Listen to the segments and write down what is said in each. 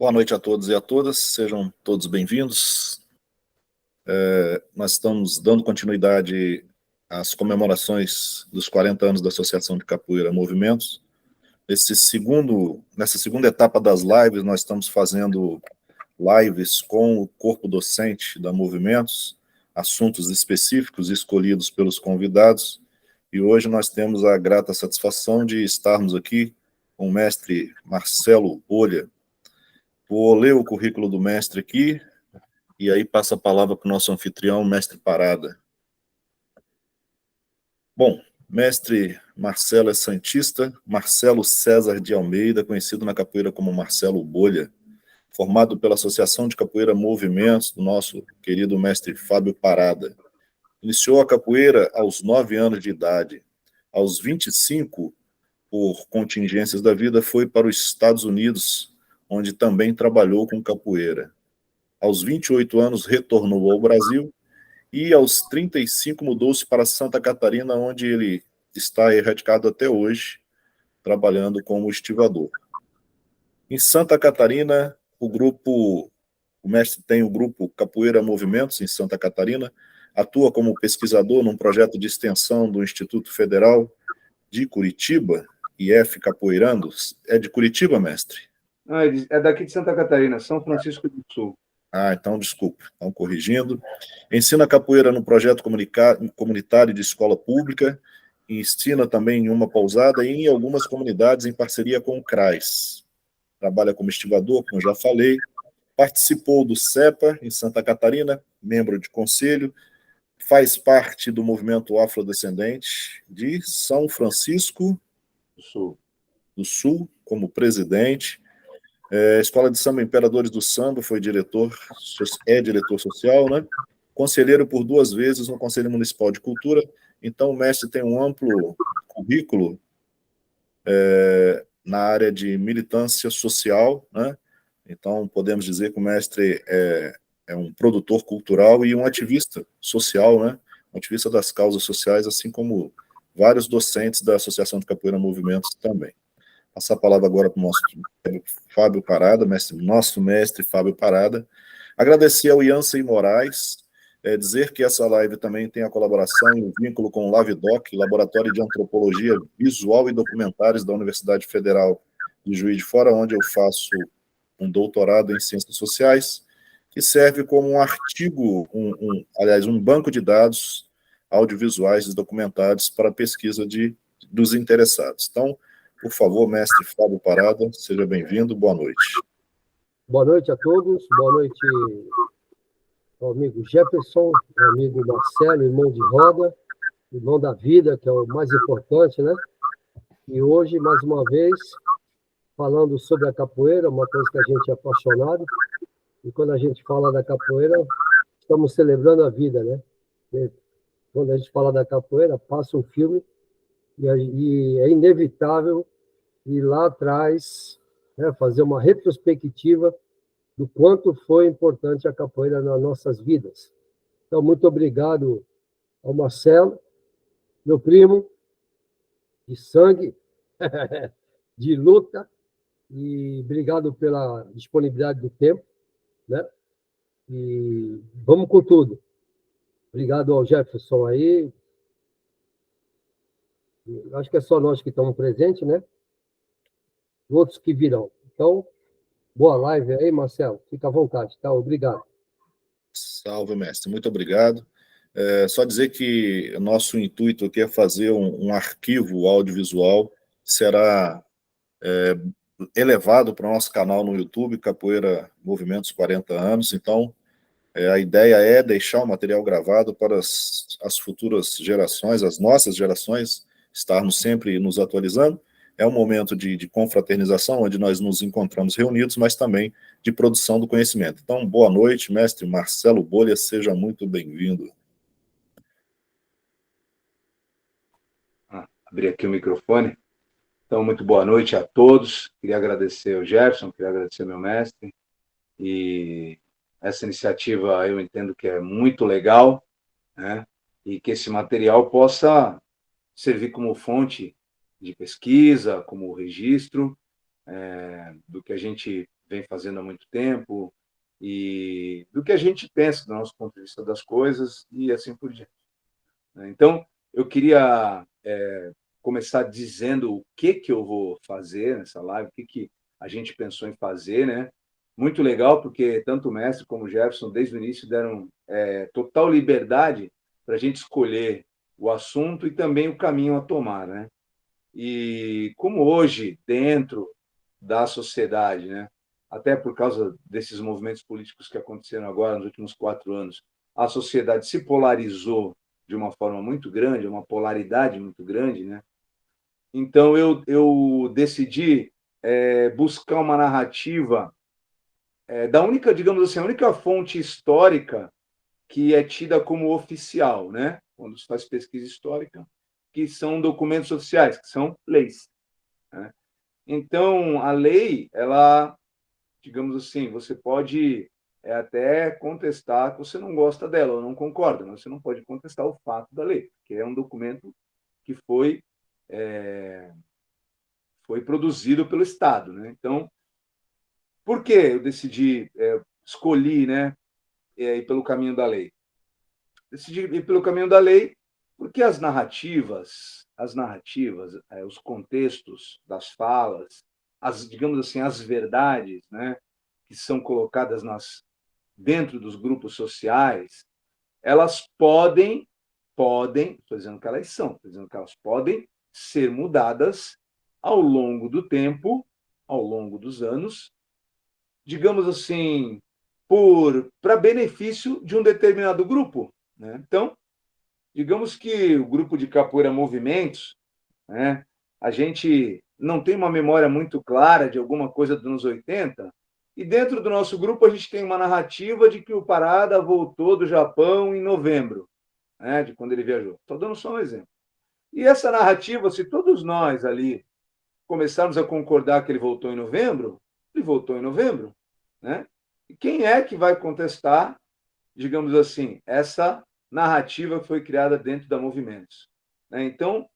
Boa noite a todos e a todas, sejam todos bem-vindos. Nós estamos dando continuidade às comemorações dos 40 anos da Associação de Capoeira Movimentos. Nessa segunda etapa das lives, nós estamos fazendo lives com o corpo docente da Movimentos, assuntos específicos escolhidos pelos convidados, e hoje nós temos a grata satisfação de estarmos aqui com o mestre Marcelo Bolha. Vou ler o currículo do mestre aqui, e aí passa a palavra para o nosso anfitrião, mestre Parada. Bom, mestre Marcelo é santista, Marcelo César de Almeida, conhecido na capoeira como Marcelo Bolha, formado pela Associação de Capoeira Movimentos, do nosso querido mestre Fábio Parada. Iniciou a capoeira aos 9 anos de idade. Aos 25, por contingências da vida, foi para os Estados Unidos, onde também trabalhou com capoeira. Aos 28 anos, retornou ao Brasil e, aos 35, mudou-se para Santa Catarina, onde ele está erradicado até hoje, trabalhando como estivador. Em Santa Catarina, o mestre tem o grupo Capoeira Movimentos, em Santa Catarina, atua como pesquisador num projeto de extensão do Instituto Federal de Curitiba, IF Capoeirando. É de Curitiba, mestre? Não, é daqui de Santa Catarina, São Francisco do Sul. Então, desculpe, estão corrigindo. Ensina capoeira no projeto comunitário de escola pública, e ensina também em uma pousada e em algumas comunidades em parceria com o CRAS. Trabalha como estivador, como já falei. Participou do CEPA, em Santa Catarina, membro de conselho. Faz parte do movimento afrodescendente de São Francisco do Sul, como presidente. Escola de Samba Imperadores do Samba, diretor social, né? Conselheiro por 2 vezes no Conselho Municipal de Cultura. Então, o mestre tem um amplo currículo na área de militância social, né? Então, podemos dizer que o mestre é um produtor cultural e um ativista social, né? Um ativista das causas sociais, assim como vários docentes da Associação de Capoeira Movimentos também. Passar a palavra agora para o nosso Fábio Parada, nosso mestre Fábio Parada. Agradecer ao Jansen Moraes, dizer que essa live também tem a colaboração e o vínculo com o LaVeDoc, Laboratório de Antropologia Visual e Documentários da Universidade Federal de Juiz de Fora, onde eu faço um doutorado em Ciências Sociais, que serve como um artigo, um banco de dados audiovisuais e documentados para pesquisa dos interessados. Então, por favor, mestre Fábio Parada, seja bem-vindo, boa noite. Boa noite a todos, boa noite ao amigo Jefferson, ao amigo Marcelo, irmão de roda, irmão da vida, que é o mais importante, né? E hoje, mais uma vez, falando sobre a capoeira, uma coisa que a gente é apaixonado, e quando a gente fala da capoeira, estamos celebrando a vida, né? E quando a gente fala da capoeira, passa um filme, e é inevitável ir lá atrás, né, fazer uma retrospectiva do quanto foi importante a capoeira nas nossas vidas. Então, muito obrigado ao Marcelo, meu primo, de sangue, de luta, e obrigado pela disponibilidade do tempo, né? E vamos com tudo. Obrigado ao Jefferson aí. Acho que é só nós que estamos presentes, né? Outros que virão. Então, boa live aí, Marcelo. Fica à vontade, tá? Obrigado. Salve, mestre. Muito obrigado. Só dizer que o nosso intuito aqui é fazer um arquivo audiovisual, será elevado para o nosso canal no YouTube, Capoeira Movimentos 40 anos. Então, a ideia é deixar o material gravado para as futuras gerações, as nossas gerações, estarmos sempre nos atualizando. É um momento de confraternização, onde nós nos encontramos reunidos, mas também de produção do conhecimento. Então, boa noite, mestre Marcelo Bolha, seja muito bem-vindo. Abrir aqui o microfone. Então, muito boa noite a todos. Queria agradecer ao Jefferson, queria agradecer ao meu mestre. E essa iniciativa eu entendo que é muito legal, né? E que esse material possa servir como fonte de pesquisa, como registro do que a gente vem fazendo há muito tempo, e do que a gente pensa do nosso ponto de vista das coisas, e assim por diante. Então, eu queria começar dizendo o que eu vou fazer nessa live, o que a gente pensou em fazer, né? Muito legal, porque tanto o mestre como o Jefferson, desde o início, deram total liberdade para a gente escolher o assunto e também o caminho a tomar, né? E como hoje, dentro da sociedade, né, até por causa desses movimentos políticos que aconteceram agora nos últimos 4 anos, a sociedade se polarizou de uma forma muito grande, uma polaridade muito grande, né? Então eu decidi buscar uma narrativa da única, digamos assim, a única fonte histórica que é tida como oficial, né? Quando se faz pesquisa histórica, que são documentos oficiais, que são leis, né? Então, a lei, ela, digamos assim, você pode até contestar que você não gosta dela ou não concorda, mas você não pode contestar o fato da lei, que é um documento que foi produzido pelo Estado, né? Então, por que eu decidi, escolhi, né, ir pelo caminho da lei? Decidi ir pelo caminho da lei porque as narrativas, os contextos das falas, digamos assim, as verdades, né, que são colocadas dentro dos grupos sociais, elas estou dizendo que elas são, estou dizendo que elas podem ser mudadas ao longo do tempo, ao longo dos anos, digamos assim, para benefício de um determinado grupo, né? Então, digamos que o grupo de capoeira Movimentos, né, a gente não tem uma memória muito clara de alguma coisa dos anos 80, e dentro do nosso grupo a gente tem uma narrativa de que o Parada voltou do Japão em novembro, né, de quando ele viajou. Estou dando só um exemplo. E essa narrativa, se todos nós ali começarmos a concordar que ele voltou em novembro, ele voltou em novembro, né? E quem é que vai contestar, digamos assim, essa narrativa que foi criada dentro da Movimentos, né? Então,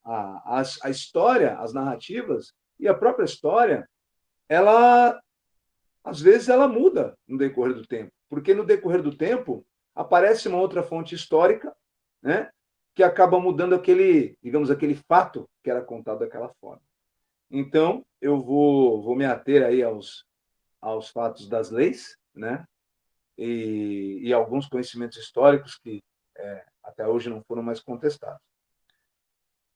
a história, as narrativas e a própria história, ela, às vezes, ela muda no decorrer do tempo, porque no decorrer do tempo aparece uma outra fonte histórica, né, que acaba mudando digamos, aquele fato que era contado daquela forma. Então, eu vou me ater aí aos fatos das leis, né, e alguns conhecimentos históricos que até hoje não foram mais contestados.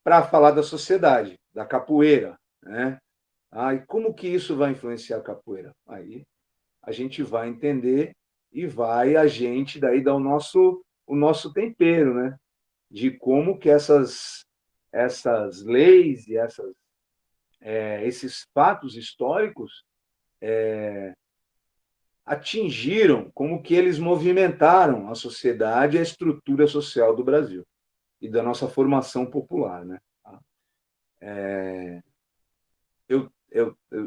Para falar da sociedade, da capoeira, né? E como que isso vai influenciar a capoeira? Aí a gente vai entender e a gente daí dar o nosso tempero, né? De como que essas leis e esses fatos históricos atingiram, como que eles movimentaram a sociedade e a estrutura social do Brasil e da nossa formação popular, né? Eu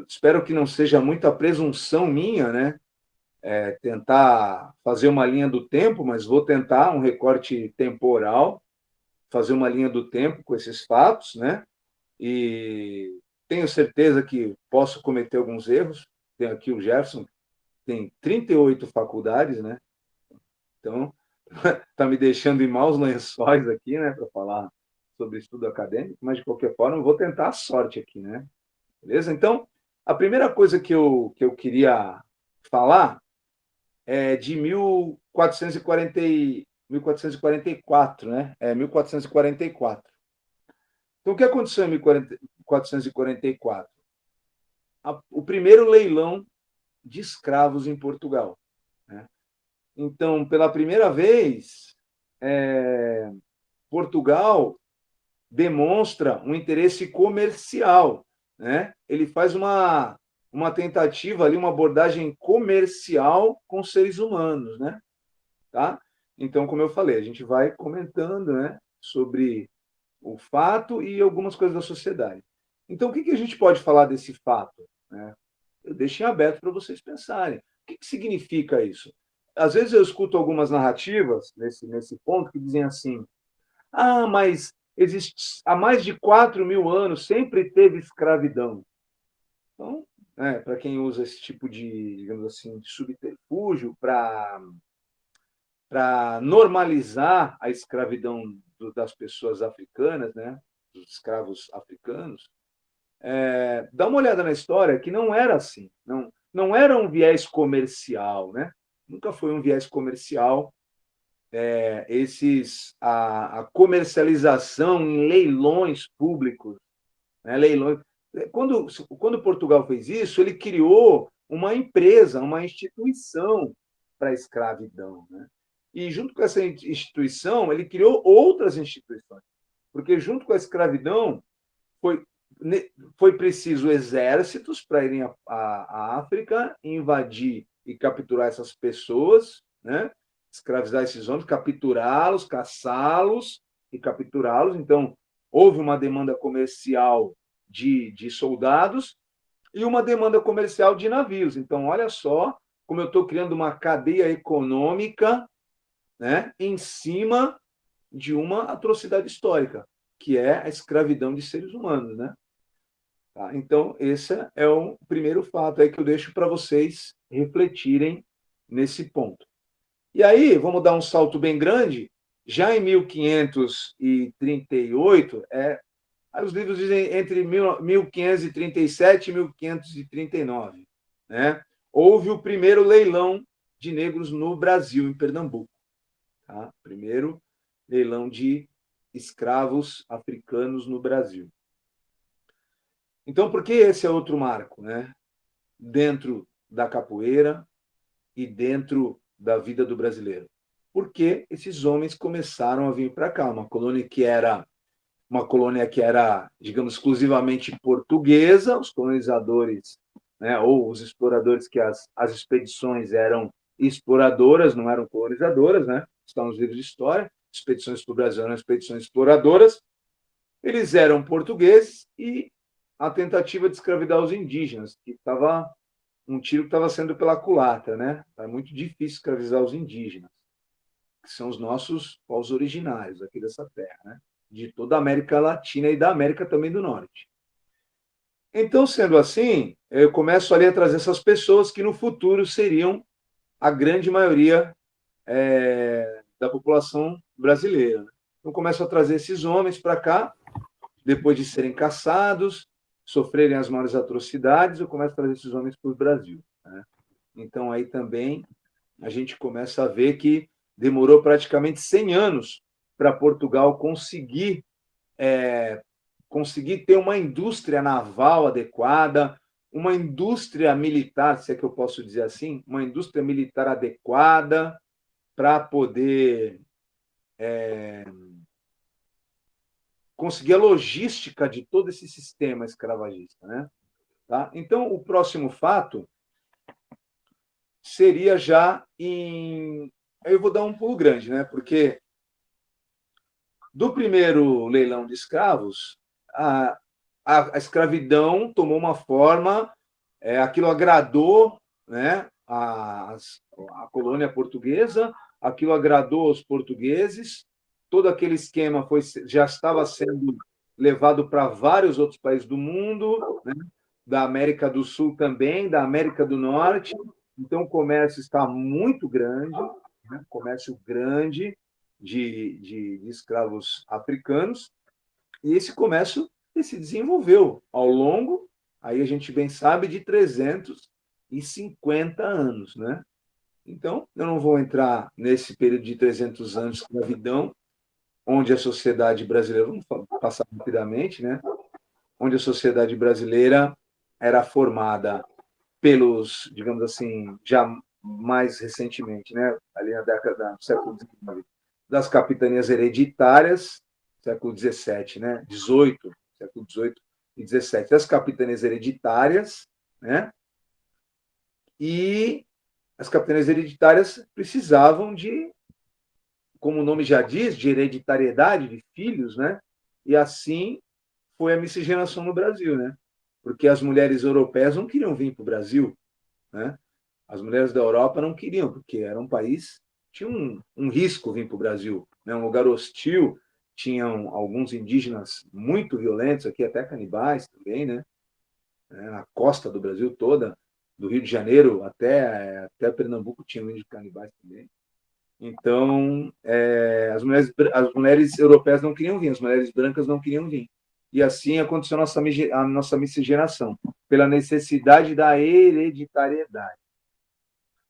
espero que não seja muita presunção minha, né? Tentar fazer uma linha do tempo, mas vou tentar um recorte temporal, fazer uma linha do tempo com esses fatos, né? E tenho certeza que posso cometer alguns erros. Tenho aqui o Jefferson, tem 38 faculdades, né? Então, está me deixando em maus lençóis aqui, né, para falar sobre estudo acadêmico, mas, de qualquer forma, eu vou tentar a sorte aqui, né? Beleza? Então, a primeira coisa que eu queria falar é de 1444, né? 1444. Então, o que aconteceu em 1444? O primeiro leilão de escravos em Portugal, né? Então, pela primeira vez, Portugal demonstra um interesse comercial, né? Ele faz uma tentativa ali, uma abordagem comercial com seres humanos, né? Tá? Então, como eu falei, a gente vai comentando, né, sobre o fato e algumas coisas da sociedade. Então, o que a gente pode falar desse fato, né? Eu deixei aberto para vocês pensarem. O que significa isso? Às vezes eu escuto algumas narrativas nesse ponto que dizem assim: mas existe, há mais de 4.000 anos sempre teve escravidão. Então, né, para quem usa esse tipo de, digamos assim, de subterfúgio para normalizar a escravidão das pessoas africanas, né, dos escravos africanos, dá uma olhada na história que não era assim, não era um viés comercial, né? Nunca foi um viés comercial. A comercialização em leilões públicos, né? Leilões. Quando Portugal fez isso, ele criou uma empresa, uma instituição para a escravidão, né? E junto com essa instituição, ele criou outras instituições, porque junto com a escravidão foi preciso exércitos para irem à África, invadir e capturar essas pessoas, né? Escravizar esses homens, capturá-los, caçá-los e capturá-los. Então, houve uma demanda comercial de soldados e uma demanda comercial de navios. Então, olha só como eu estou criando uma cadeia econômica, né, em cima de uma atrocidade histórica, que é a escravidão de seres humanos, né? Tá? Então, esse é o primeiro fato aí que eu deixo para vocês refletirem nesse ponto. E aí, vamos dar um salto bem grande, já em 1538, os livros dizem entre 1537 e 1539, né? Houve o primeiro leilão de negros no Brasil, em Pernambuco. Tá? Primeiro leilão de escravos africanos no Brasil. Então, por que esse é outro marco, né? Dentro da capoeira e dentro da vida do brasileiro? Porque esses homens começaram a vir para cá, uma colônia que era, digamos, exclusivamente portuguesa, os colonizadores, né, ou os exploradores, que as expedições eram exploradoras, não eram colonizadoras, né? Estão nos livros de história, expedições para o Brasil eram expedições exploradoras, eles eram portugueses e a tentativa de escravidar os indígenas, que estava um tiro que estava sendo pela culatra, né? É muito difícil escravizar os indígenas, que são os nossos povos originários aqui dessa terra, né? De toda a América Latina e da América também do Norte. Então, sendo assim, eu começo ali a trazer essas pessoas que no futuro seriam a grande maioria da população brasileira. Então, começo a trazer esses homens para cá, depois de serem caçados, sofrerem as maiores atrocidades, eu começo a trazer esses homens para o Brasil, né? Então, aí também a gente começa a ver que demorou praticamente 100 anos para Portugal conseguir ter uma indústria naval adequada, uma indústria militar, se é que eu posso dizer assim, uma indústria militar adequada para poder conseguir a logística de todo esse sistema escravagista, né? Tá? Então, o próximo fato seria já em... Eu vou dar um pulo grande, né? Porque do primeiro leilão de escravos, a escravidão tomou uma forma, aquilo agradou, né, a colônia portuguesa, aquilo agradou aos portugueses, todo aquele esquema já estava sendo levado para vários outros países do mundo, né, da América do Sul também, da América do Norte. Então, o comércio está muito grande, né, comércio grande de escravos africanos, e esse comércio se desenvolveu ao longo, aí a gente bem sabe, de 350 anos, né? Então, eu não vou entrar nesse período de 300 anos de escravidão, onde a sociedade brasileira, vamos passar rapidamente, né? Onde a sociedade brasileira era formada pelos, digamos assim, já mais recentemente, né? Ali na década do século XIX, das capitanias hereditárias, século XVII, né? Século XVIII e XVII, das capitanias hereditárias, né? E as capitanias hereditárias precisavam de, como o nome já diz, de hereditariedade de filhos, né? E assim foi a miscigenação no Brasil, né? Porque as mulheres europeias não queriam vir para o Brasil, né? As mulheres da Europa não queriam, porque era um país, tinha um risco vir para o Brasil, né? Um lugar hostil, tinham alguns indígenas muito violentos aqui, até canibais também, né? né, na costa do Brasil toda, do Rio de Janeiro até Pernambuco tinha índios canibais também. Então, as mulheres europeias não queriam vir, as mulheres brancas não queriam vir. E assim aconteceu a nossa miscigenação, pela necessidade da hereditariedade.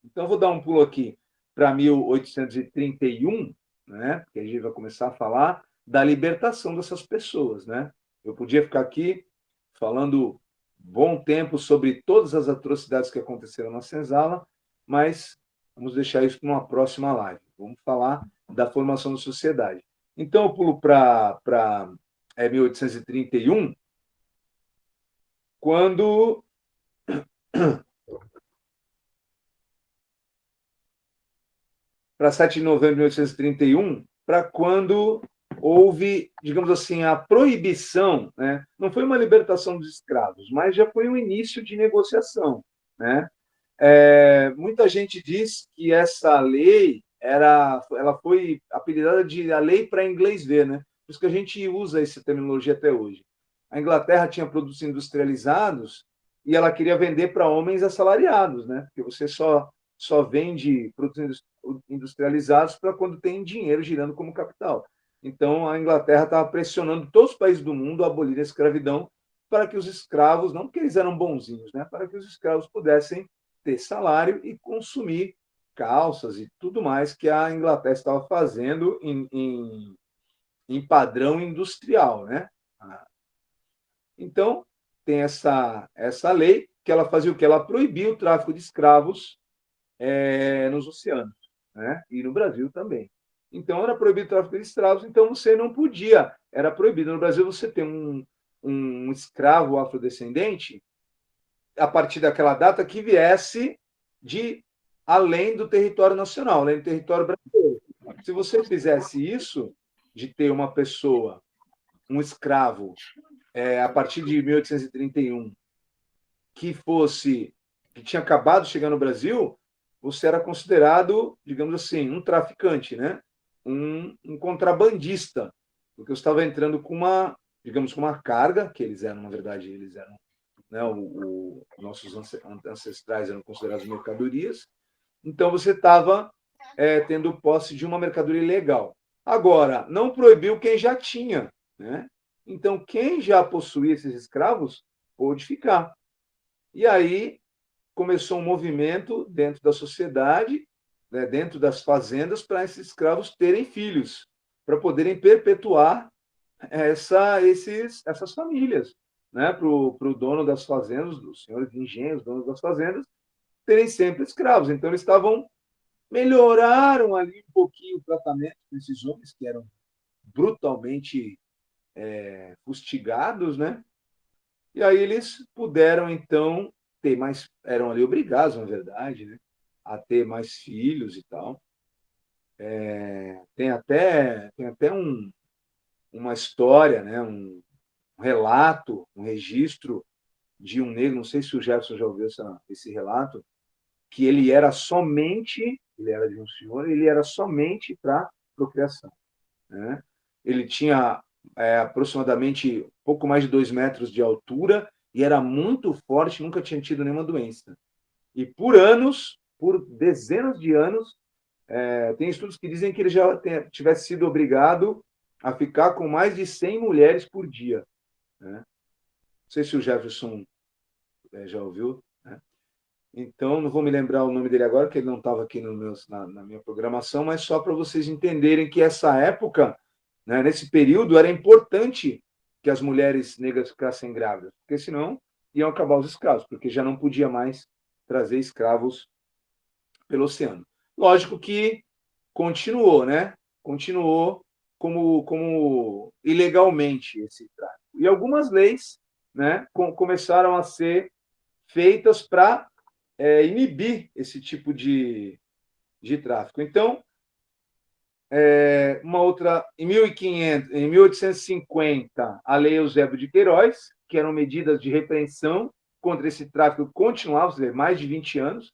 Então, vou dar um pulo aqui para 1831, né, porque a gente vai começar a falar da libertação dessas pessoas. Né? Eu podia ficar aqui falando bom tempo sobre todas as atrocidades que aconteceram na senzala, mas vamos deixar isso para uma próxima live. Vamos falar da formação da sociedade. Então, eu pulo para 1831, quando para 7 de novembro de 1831, para quando houve, digamos assim, a proibição, né? Não foi uma libertação dos escravos, mas já foi um início de negociação. Né? Muita gente diz que essa lei ela foi apelidada de a lei para inglês ver, né? Por isso que a gente usa essa terminologia até hoje. A Inglaterra tinha produtos industrializados e ela queria vender para homens assalariados, né? Porque você só vende produtos industrializados para quando tem dinheiro girando como capital. Então, a Inglaterra estava pressionando todos os países do mundo a abolir a escravidão para que os escravos, não porque eles eram bonzinhos, né? Para que os escravos pudessem ter salário e consumir calças e tudo mais que a Inglaterra estava fazendo em padrão industrial. Né? Então, tem essa lei que ela fazia o quê? Ela proibia o tráfico de escravos nos oceanos, né? E no Brasil também. Então, era proibido o tráfico de escravos, então você não podia, era proibido. No Brasil, você tem um escravo afrodescendente, a partir daquela data, que viesse de além do território nacional, além do território brasileiro. Se você fizesse isso, de ter uma pessoa, um escravo, a partir de 1831, que tinha acabado de chegar no Brasil, você era considerado, digamos assim, um traficante, né? Um contrabandista, porque eu estava entrando com uma carga, que eles eram, na verdade, né, nossos ancestrais eram considerados mercadorias, então você estava tendo posse de uma mercadoria ilegal. Agora, não proibiu quem já tinha, né? Então, quem já possuía esses escravos pôde ficar. E aí começou um movimento dentro da sociedade, né, dentro das fazendas, para esses escravos terem filhos, para poderem perpetuar essas famílias, né, para o dono das fazendas, os senhores de engenhos, donos das fazendas, terem sempre escravos. Então, eles melhoraram ali um pouquinho o tratamento desses homens que eram brutalmente fustigados, né? E aí eles puderam, então, ter mais, eram ali obrigados, na verdade, né, a ter mais filhos e tal. Tem até uma história, né, um relato, um registro de um negro, não sei se o Jefferson já ouviu esse relato, que ele era de um senhor, ele era somente para procriação. Né? Ele tinha aproximadamente pouco mais de 2 metros de altura e era muito forte, nunca tinha tido nenhuma doença. E por dezenas de anos, tem estudos que dizem que ele já tivesse sido obrigado a ficar com mais de 100 mulheres por dia. Né? Não sei se o Jefferson já ouviu. Né? Então, não vou me lembrar o nome dele agora, porque ele não estava aqui na minha programação, mas só para vocês entenderem que essa época, né, nesse período, era importante que as mulheres negras ficassem grávidas, porque senão iam acabar os escravos, porque já não podia mais trazer escravos pelo oceano. Lógico que continuou, né? Continuou como ilegalmente esse tráfico. E algumas leis, né, começaram a ser feitas para inibir esse tipo de tráfico. Então, uma outra, em 1850, a Lei Eusébio de Queiroz, que eram medidas de repreensão contra esse tráfico, continuava, mais de 20 anos,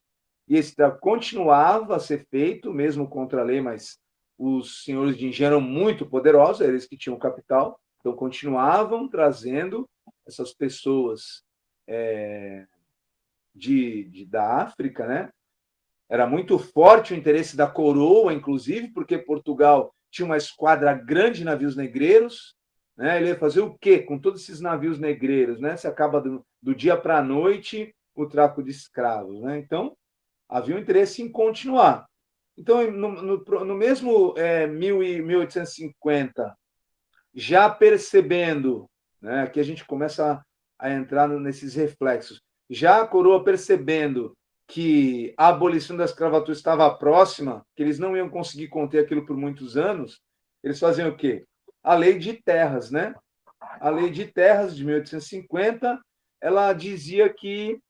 e esse tráfico continuava a ser feito, mesmo contra a lei, mas os senhores de engenho eram muito poderosos, eles que tinham capital, então continuavam trazendo essas pessoas da África, né? Era muito forte o interesse da coroa, inclusive, porque Portugal tinha uma esquadra grande de navios negreiros, né? Ele ia fazer o quê com todos esses navios negreiros, né? Se acaba do dia para a noite o tráfico de escravos, né? Então, havia um interesse em continuar. Então, no mesmo 1850, já percebendo, né, que a gente começa a entrar nesses reflexos, já a coroa percebendo que a abolição da escravatura estava próxima, que eles não iam conseguir conter aquilo por muitos anos, eles faziam o quê? A lei de terras, né? A lei de terras de 1850, ela dizia que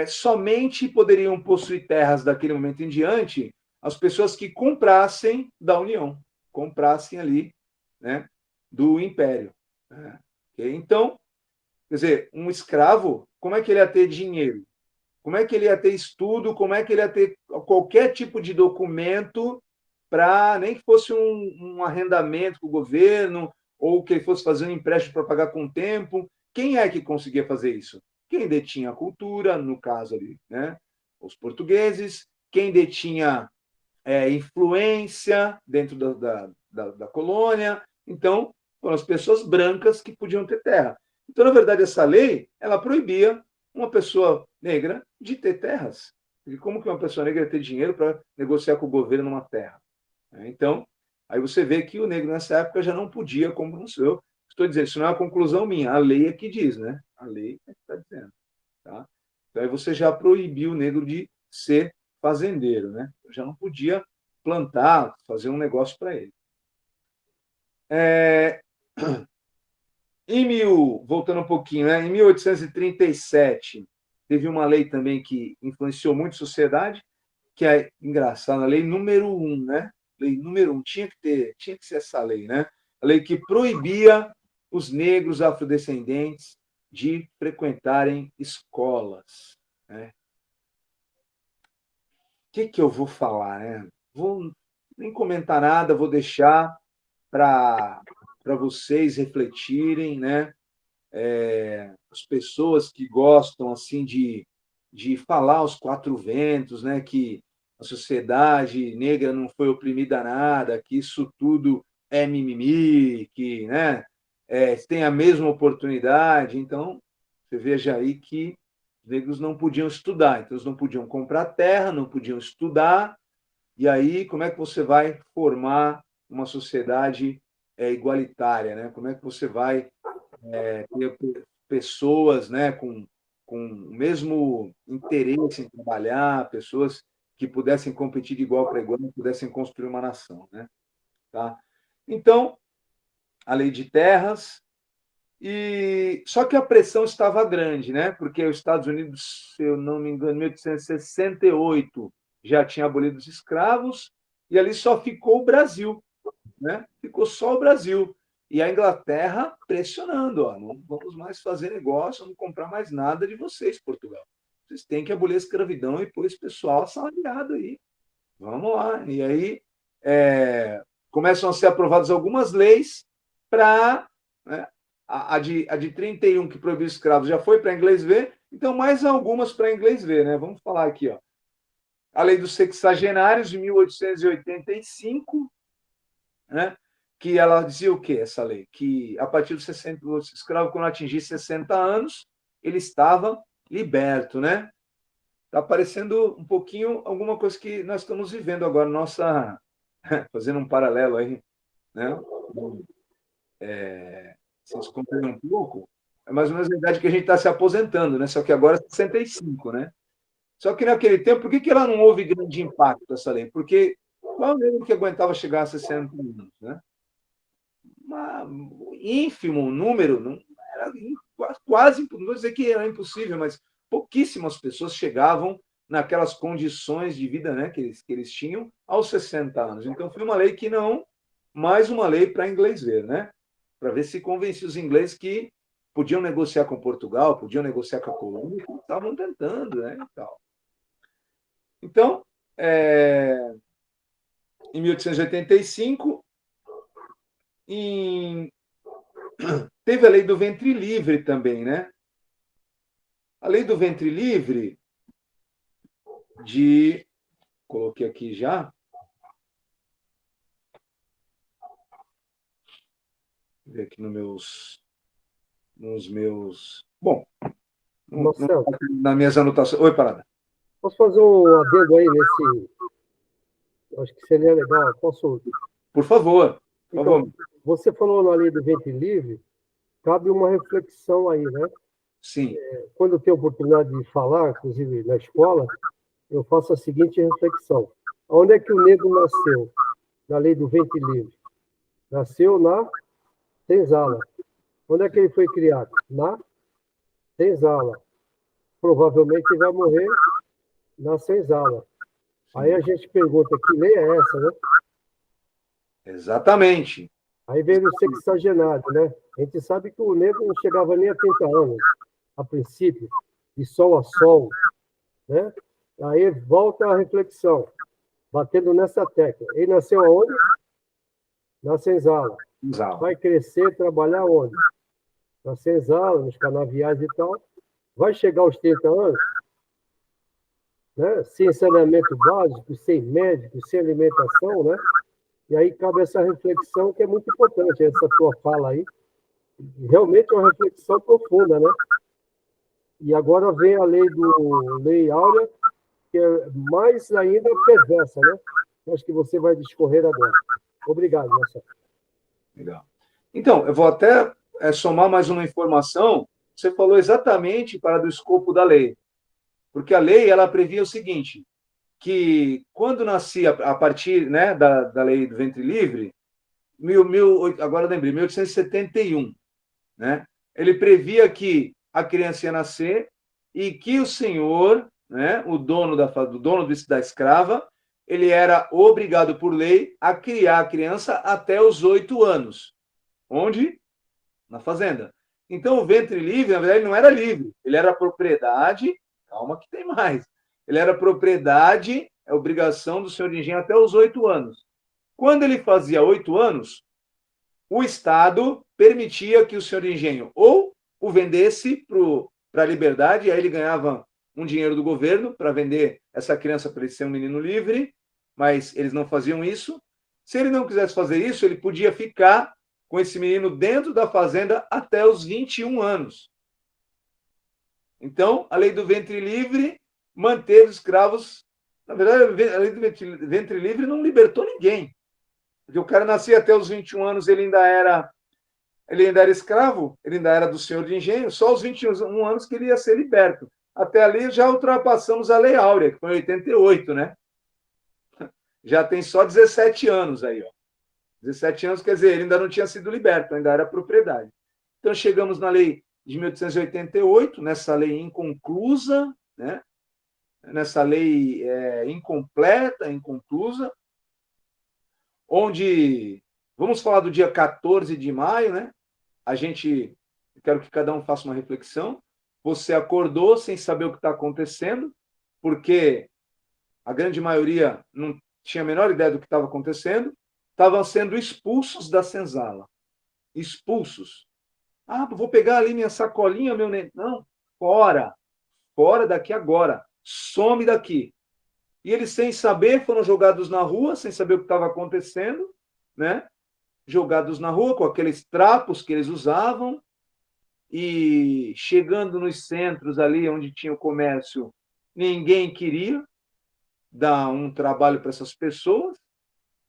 somente poderiam possuir terras daquele momento em diante as pessoas que comprassem da União, comprassem ali, né, do Império. Né? Então, quer dizer, um escravo, como é que ele ia ter dinheiro? Como é que ele ia ter estudo? Como é que ele ia ter qualquer tipo de documento para, nem que fosse um arrendamento para o governo, ou que ele fosse fazer um empréstimo para pagar com o tempo? Quem é que conseguia fazer isso? Quem detinha a cultura, no caso ali, né? Os portugueses, quem detinha influência dentro da colônia. Então, foram as pessoas brancas que podiam ter terra. Então, na verdade, essa lei, ela proibia uma pessoa negra de ter terras. E como que uma pessoa negra ia ter dinheiro para negociar com o governo numa terra? Então, aí você vê que o negro nessa época já não podia, como não sou eu. Estou dizendo, isso não é uma conclusão minha, a lei é que diz, né? A lei é que está dizendo. Tá? Então, aí você já proibiu o negro de ser fazendeiro, né? Já não podia plantar, fazer um negócio para ele. Voltando um pouquinho, né? Em 1837, teve uma lei também que influenciou muito a sociedade, que é engraçado, a lei número 1, né? Lei número 1, tinha que ser essa lei, né? A lei que proibia os negros afrodescendentes de frequentarem escolas, né? O que eu vou falar, né? Vou nem comentar nada, vou deixar para vocês refletirem, né? As pessoas que gostam assim de falar aos quatro ventos, né? Que a sociedade negra não foi oprimida a nada, que isso tudo é mimimi, que, né? Tem a mesma oportunidade. Então, você veja aí que os negros não podiam estudar, então eles não podiam comprar terra, não podiam estudar. E aí, como é que você vai formar uma sociedade igualitária, né? Como é que você vai ter pessoas, né, com o mesmo interesse em trabalhar, pessoas que pudessem competir de igual para igual, pudessem construir uma nação, né? Tá? Então, a lei de terras, só que a pressão estava grande, né? Porque os Estados Unidos, se eu não me engano, em 1868 já tinha abolido os escravos, e ali só ficou o Brasil, né? Ficou só o Brasil. E a Inglaterra pressionando, ó, não vamos mais fazer negócio, não comprar mais nada de vocês, Portugal. Vocês têm que abolir a escravidão e pôr esse pessoal assalariado aí. Vamos lá. E aí começam a ser aprovadas algumas leis para... Né, a de 31, que proibiu escravos, já foi para inglês ver, então mais algumas para inglês ver, né? Vamos falar aqui, ó. A lei dos sexagenários, de 1885, né? Que ela dizia o quê, essa lei? Que a partir dos 60, o escravo, quando atingisse 60 anos, ele estava liberto, né? Está parecendo um pouquinho alguma coisa que nós estamos vivendo agora, fazendo um paralelo aí, né? Se descontrair um pouco, é mais ou menos a idade que a gente está se aposentando, né? Só que agora é 65, né? Só que naquele tempo, por que ela não houve grande impacto, essa lei? Porque qual negro que aguentava chegar a 60 anos, né? Um ínfimo número, não era quase, não vou dizer que era impossível, mas pouquíssimas pessoas chegavam naquelas condições de vida, né, que eles tinham aos 60 anos. Então, foi uma lei que não, mais uma lei para inglês ver, né? Para ver se convencia os ingleses que podiam negociar com Portugal, podiam negociar com a colônia, que estavam tentando, né? E tal. Então, em 1885, teve a lei do ventre livre também, né? A lei do ventre livre, coloquei aqui já. Vou ver aqui nos meus. Bom, Marcelo, nas minhas anotações. Oi, Parada. posso fazer um adendo aí nesse. Acho que seria legal. Posso. Por favor. Por Então, favor. você falou na lei do ventre livre, cabe uma reflexão aí, né? Sim. Quando eu tenho oportunidade de falar, inclusive na escola, eu faço a seguinte reflexão: onde é que o negro nasceu? Na lei do ventre livre. Nasceu na senzala. Onde é que ele foi criado? Na senzala. Provavelmente ele vai morrer na senzala. Aí a gente pergunta, que lei é essa, né? Exatamente. Aí vem o sexagenário, né? A gente sabe que o negro não chegava nem a 30 anos, a princípio, de sol a sol, né? Aí volta a reflexão, batendo nessa tecla. Ele nasceu aonde? Na senzala. Vai crescer, trabalhar onde? Na senzala, nos canaviais e tal. Vai chegar aos 30 anos, né? Sem saneamento básico, sem médico, sem alimentação, né? E aí cabe essa reflexão que é muito importante, essa tua fala aí. Realmente é uma reflexão profunda, né? E agora vem a lei áurea, que é mais ainda perversa, né? Acho que você vai discorrer agora. Obrigado, Marcelo. Legal. Então, eu vou até somar mais uma informação. Você falou exatamente para do escopo da lei. Porque a lei, ela previa o seguinte, que quando nascia, a partir, né, da lei do ventre livre, agora lembrei, 1871, né, ele previa que a criança ia nascer e que o senhor, né, o dono da escrava, ele era obrigado por lei a criar a criança até os 8 anos. Onde? Na fazenda. Então, o ventre livre, na verdade, não era livre. Ele era propriedade. Calma que tem mais. Ele era propriedade, é obrigação do senhor de engenho até os 8 anos. Quando ele fazia 8 anos, o Estado permitia que o senhor de engenho ou o vendesse para a liberdade, e aí ele ganhava um dinheiro do governo para vender essa criança para ele ser um menino livre, mas eles não faziam isso. Se ele não quisesse fazer isso, ele podia ficar com esse menino dentro da fazenda até os 21 anos. Então, a lei do ventre livre manteve os escravos. Na verdade, a lei do ventre livre não libertou ninguém. Porque o cara nascia até os 21 anos, ele ainda era escravo, ele ainda era do senhor de engenho, só aos 21 anos que ele ia ser liberto. Até ali já ultrapassamos a Lei Áurea, que foi em 88, né? Já tem só 17 anos aí, ó. 17 anos, quer dizer, ele ainda não tinha sido liberto, ainda era propriedade. Então, chegamos na lei de 1888, nessa lei inconclusa, né? Nessa lei incompleta, inconclusa, onde, vamos falar do dia 14 de maio, né? Quero que cada um faça uma reflexão. Você acordou sem saber o que está acontecendo, porque a grande maioria não tinha a menor ideia do que estava acontecendo, estavam sendo expulsos da senzala. Expulsos. Ah, vou pegar ali minha sacolinha, meu neném. Não, fora. Fora daqui agora. Some daqui. E eles, sem saber, foram jogados na rua, sem saber o que estava acontecendo, né? Jogados na rua com aqueles trapos que eles usavam, e chegando nos centros ali onde tinha o comércio, ninguém queria dar um trabalho para essas pessoas,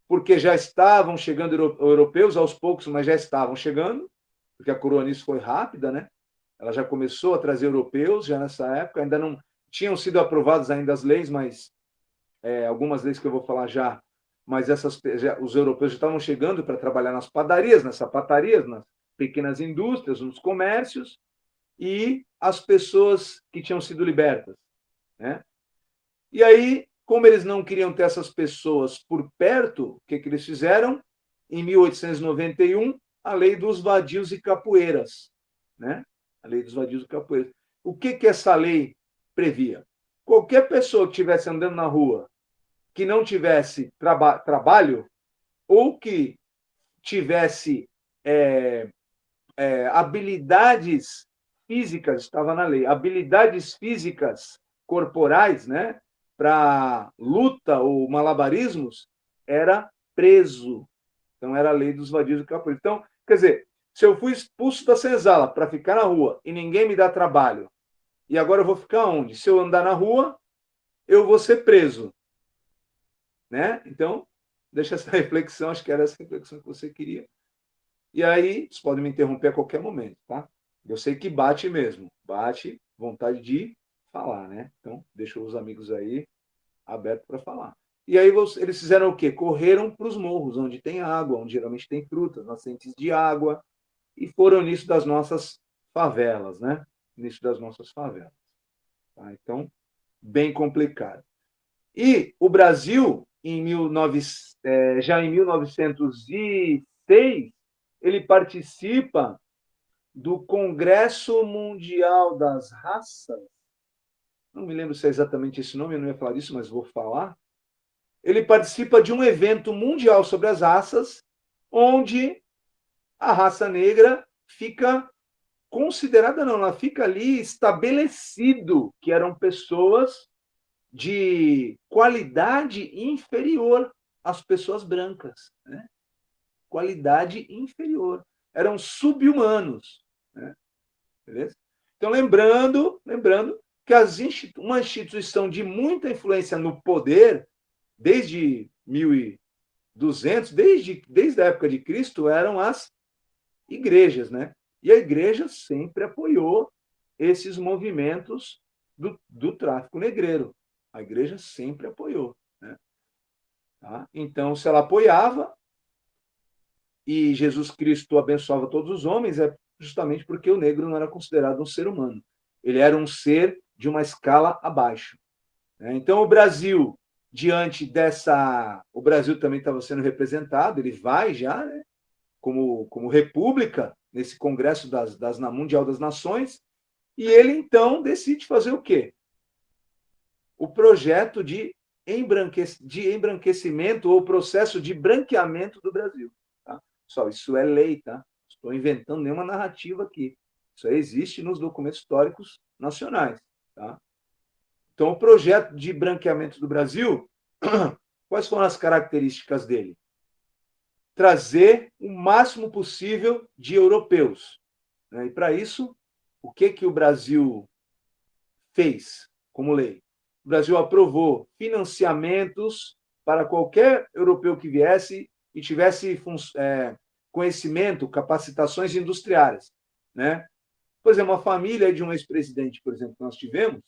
porque já estavam chegando europeus aos poucos, mas já estavam chegando, porque a coroa nisso foi rápida, né? Ela já começou a trazer europeus já nessa época, ainda não tinham sido aprovadas ainda as leis, mas algumas leis que eu vou falar já, mas os europeus já estavam chegando para trabalhar nas padarias, nas sapatarias, nas pequenas indústrias, nos comércios, e as pessoas que tinham sido libertas, né? E aí, como eles não queriam ter essas pessoas por perto, o que eles fizeram? Em 1891, a lei dos vadios e capoeiras, né? A lei dos vadios e capoeiras. O que essa lei previa? Qualquer pessoa que estivesse andando na rua que não tivesse trabalho ou que tivesse habilidades físicas estava na lei. Habilidades físicas corporais, né, para luta ou malabarismos, era preso. Então, era a lei dos vadios do capoeira. Então, quer dizer, se eu fui expulso da senzala para ficar na rua e ninguém me dá trabalho, e agora eu vou ficar onde? Se eu andar na rua, eu vou ser preso. Né? Então, deixa essa reflexão, acho que era essa reflexão que você queria. E aí, vocês podem me interromper a qualquer momento, tá? Eu sei que bate mesmo, bate vontade de falar, né? Então, deixa os amigos aí abertos para falar. E aí, eles fizeram o quê? Correram para os morros, onde tem água, onde geralmente tem frutas, nascentes de água, e foram nisso das nossas favelas, né? Nisso das nossas favelas. Tá? Então, bem complicado. E o Brasil, já em 1906, ele participa do Congresso Mundial das Raças. Não me lembro se é exatamente esse nome, eu não ia falar disso, mas vou falar. Ele participa de um evento mundial sobre as raças, onde a raça negra fica considerada, não, ela fica ali estabelecido que eram pessoas de qualidade inferior às pessoas brancas. Né? Qualidade inferior. Eram sub-humanos. Né? Beleza? Então, lembrando que uma instituição de muita influência no poder, desde 1200, desde a época de Cristo, eram as igrejas. Né? E a igreja sempre apoiou esses movimentos do tráfico negreiro. A igreja sempre apoiou. Né? Tá? Então, se ela apoiava e Jesus Cristo abençoava todos os homens, é justamente porque o negro não era considerado um ser humano. Ele era um ser de uma escala abaixo. Né? Então, o Brasil, diante dessa... O Brasil também estava sendo representado, ele vai já, né, como república, nesse Congresso Mundial das Nações, e ele, então, decide fazer o quê? O projeto de embranquecimento ou processo de branqueamento do Brasil. Tá? Pessoal, isso é lei, tá? Não estou inventando nenhuma narrativa aqui. Isso aí existe nos documentos históricos nacionais. Tá? Então, o projeto de branqueamento do Brasil, quais foram as características dele? Trazer o máximo possível de europeus. Né? E, para isso, o que o Brasil fez como lei? O Brasil aprovou financiamentos para qualquer europeu que viesse e tivesse conhecimento, capacitações industriais. Né? Por exemplo, uma família de um ex-presidente, por exemplo, que nós tivemos,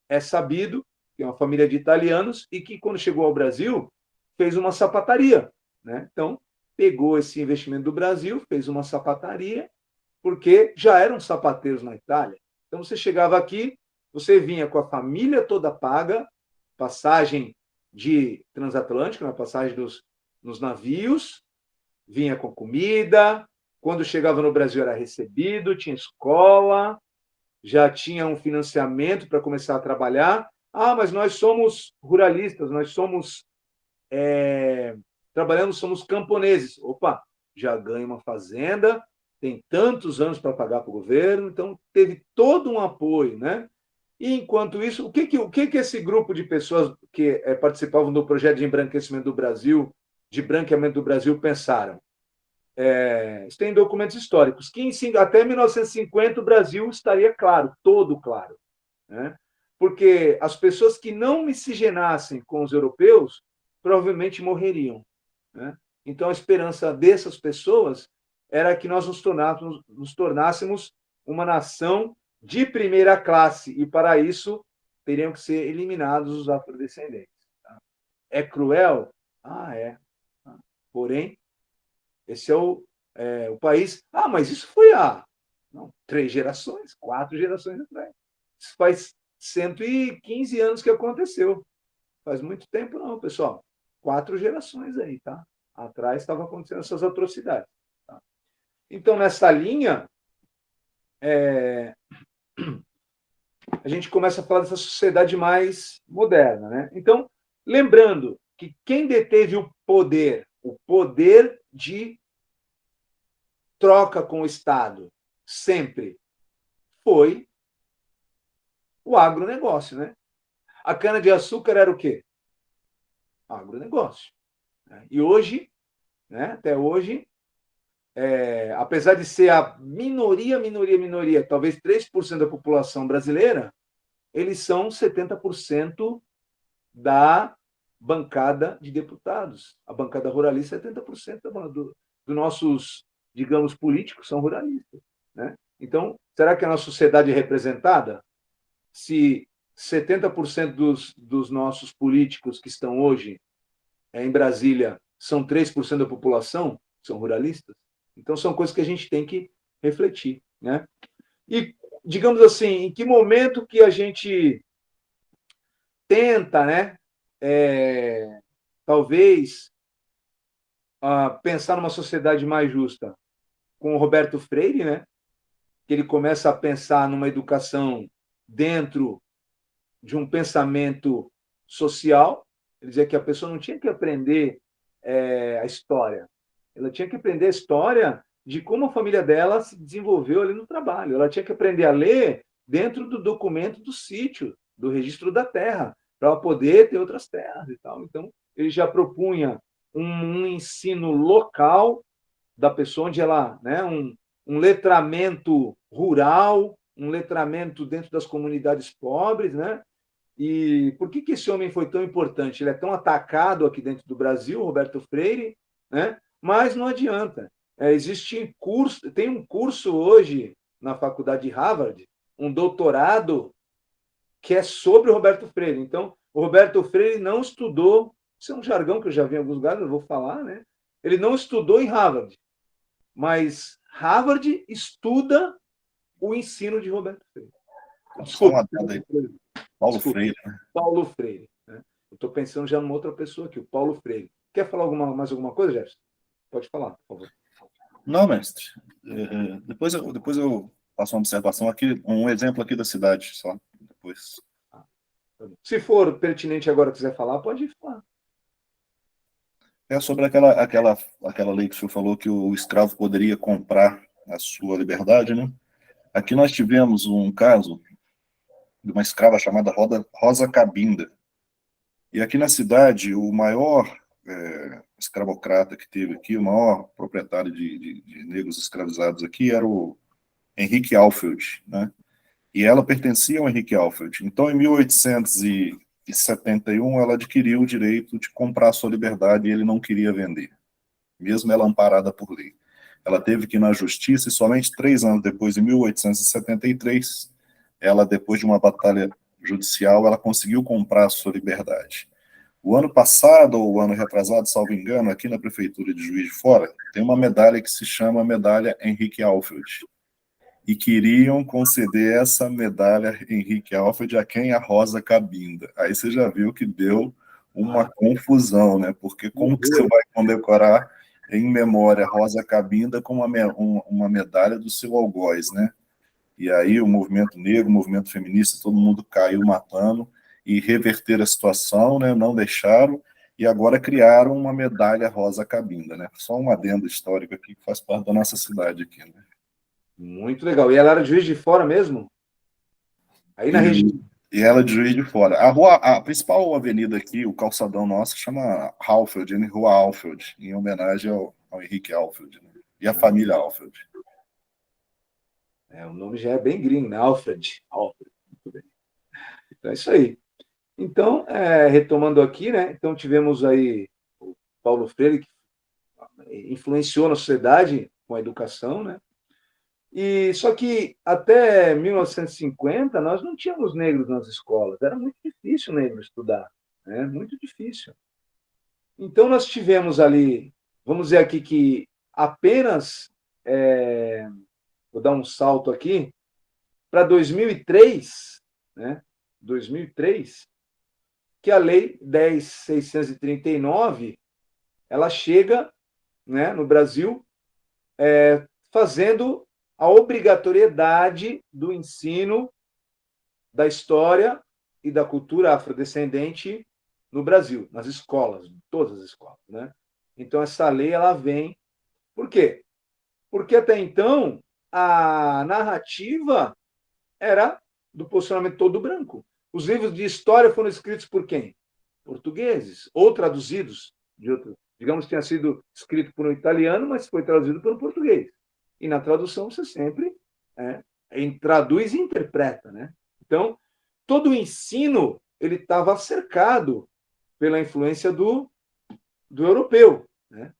é sabido que é uma família de italianos e que, quando chegou ao Brasil, fez uma sapataria. Né? Então, pegou esse investimento do Brasil, fez uma sapataria, porque já eram sapateiros na Itália. Então, você chegava aqui, você vinha com a família toda paga, passagem de transatlântico, na passagem nos navios, vinha com comida, quando chegava no Brasil era recebido, tinha escola, já tinha um financiamento para começar a trabalhar. Ah, mas nós somos ruralistas, nós somos somos camponeses. Opa, já ganha uma fazenda, tem tantos anos para pagar para o governo, então teve todo um apoio, né? E, enquanto isso, o que esse grupo de pessoas que participavam do projeto de embranquecimento do Brasil, de branqueamento do Brasil, pensaram? Isso tem documentos históricos, que até 1950 o Brasil estaria claro, todo claro. Né? Porque as pessoas que não miscigenassem com os europeus provavelmente morreriam. Né? Então, a esperança dessas pessoas era que nós nos tornássemos uma nação de primeira classe, e para isso teriam que ser eliminados os afrodescendentes. Tá? É cruel? É. Porém, esse é o país... mas isso foi há 3 gerações, 4 gerações atrás. Isso faz 115 anos que aconteceu. Faz muito tempo não, pessoal. 4 gerações aí, tá? Atrás estavam acontecendo essas atrocidades. Tá? Então, nessa linha, a gente começa a falar dessa sociedade mais moderna. Né? Então, lembrando que quem deteve o poder de troca com o Estado, sempre foi o agronegócio, né? A cana-de-açúcar era o quê? Agronegócio. E hoje, né, até hoje, apesar de ser a minoria, talvez 3% da população brasileira, eles são 70% da bancada de deputados. A bancada ruralista, 70% dos nossos, digamos, políticos são ruralistas, né? Então, será que a nossa sociedade é representada? Se 70% dos nossos políticos que estão hoje em Brasília são 3% da população, são ruralistas? Então, são coisas que a gente tem que refletir, né? E, digamos assim, em que momento que a gente tenta, né, talvez, pensar numa sociedade mais justa? Com o Roberto Freire, né, que ele começa a pensar numa educação dentro de um pensamento social. Ele dizia que a pessoa não tinha que aprender a história, ela tinha que aprender a história de como a família dela se desenvolveu ali no trabalho. Ela tinha que aprender a ler dentro do documento do sítio, do registro da terra, para ela poder ter outras terras e tal. Então, ele já propunha um ensino local da pessoa, onde ela, né, um letramento rural, um letramento dentro das comunidades pobres, né? E por que esse homem foi tão importante? Ele é tão atacado aqui dentro do Brasil, Roberto Freire, né? Mas não adianta. Existe curso, tem um curso hoje na faculdade de Harvard, um doutorado que é sobre o Roberto Freire. Então, o Roberto Freire não estudou, isso é um jargão que eu já vi em alguns lugares, eu vou falar, né? Ele não estudou em Harvard, mas Harvard estuda o ensino de Roberto Freire. Desculpa, Paulo Desculpa, Freire. Né? Paulo Freire. Né? Eu estou pensando já numa outra pessoa aqui, o Paulo Freire. Quer falar mais alguma coisa, Jefferson? Pode falar, por favor. Não, mestre. Depois eu faço uma observação aqui, um exemplo aqui da cidade, só. Depois. Se for pertinente agora, quiser falar, pode falar. É sobre aquela lei que o senhor falou que o escravo poderia comprar a sua liberdade, né? Aqui nós tivemos um caso de uma escrava chamada Rosa Cabinda. E aqui na cidade, o maior escravocrata que teve aqui, o maior proprietário de negros escravizados aqui era o Henrique Alfeld, né? E ela pertencia ao Henrique Alfeld. Então, em 1871, ela adquiriu o direito de comprar a sua liberdade e ele não queria vender, mesmo ela amparada por lei. Ela teve que ir na justiça e somente 3 anos depois, em 1873, ela, depois de uma batalha judicial, ela conseguiu comprar a sua liberdade. O ano passado, ou o ano retrasado, salvo engano, aqui na prefeitura de Juiz de Fora, tem uma medalha que se chama Medalha Henrique Alfeld. E queriam conceder essa medalha Henrique Alfeld a quem? A Rosa Cabinda. Aí você já viu que deu uma confusão, né? Porque como que você vai condecorar em memória Rosa Cabinda com uma medalha do seu algoz, né? E aí o movimento negro, o movimento feminista, todo mundo caiu matando e reverteram a situação, né? Não deixaram, e agora criaram uma medalha Rosa Cabinda, né? Só um adendo histórico aqui que faz parte da nossa cidade aqui, né? Muito legal. E ela era de Juiz de Fora mesmo? Aí na região. E ela de Juiz de Fora. A principal avenida aqui, o calçadão nosso, chama Alfeld, né? Rua Alfeld, em homenagem ao Henrique Alfeld, né? E a família Alfeld. O nome já é bem gringo, né? Alfred. Muito bem. Então é isso aí. Então, retomando aqui, né? Então tivemos aí o Paulo Freire, que influenciou na sociedade com a educação, né? E só que até 1950 nós não tínhamos negros nas escolas, era muito difícil o negro estudar, né? Muito difícil. Então nós tivemos ali, vamos dizer aqui que apenas, vou dar um salto aqui, para 2003, né? 2003, que a Lei 10.639, ela chega, né, no Brasil, fazendo a obrigatoriedade do ensino da história e da cultura afrodescendente no Brasil, nas escolas, todas as escolas, né? Então, essa lei, ela vem... Por quê? Porque, até então, a narrativa era do posicionamento todo branco. Os livros de história foram escritos por quem? Portugueses, ou traduzidos de outro. Digamos que tinha sido escrito por um italiano, mas foi traduzido por um português. E na tradução você sempre traduz e interpreta, né? Então, todo o ensino ele estava cercado pela influência do europeu, né?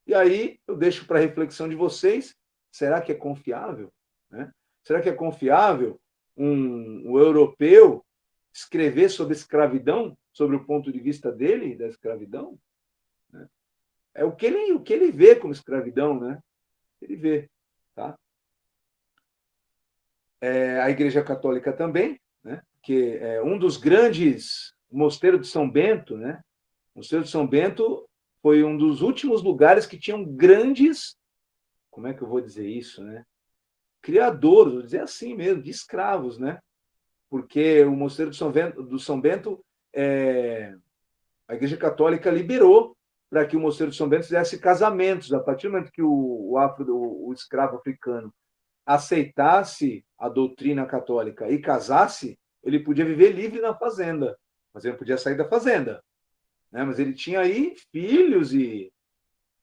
E aí eu deixo para a reflexão de vocês, será que é confiável? Né? Será que é confiável um europeu escrever sobre escravidão, sobre o ponto de vista dele, da escravidão? Né? É o que ele vê como escravidão, né? Ele vê, tá? A Igreja Católica também, né? Que é um dos grandes, o Mosteiro de São Bento, né? O Mosteiro de São Bento foi um dos últimos lugares que tinham grandes, como é que eu vou dizer isso, né? Criadores, vou dizer assim mesmo, de escravos, né? Porque o Mosteiro do São Bento, a Igreja Católica liberou para que o Mosteiro de São Bento fizesse casamentos. A partir do momento que o escravo africano aceitasse a doutrina católica e casasse, ele podia viver livre na fazenda, mas ele não podia sair da fazenda, né? Mas ele tinha aí filhos e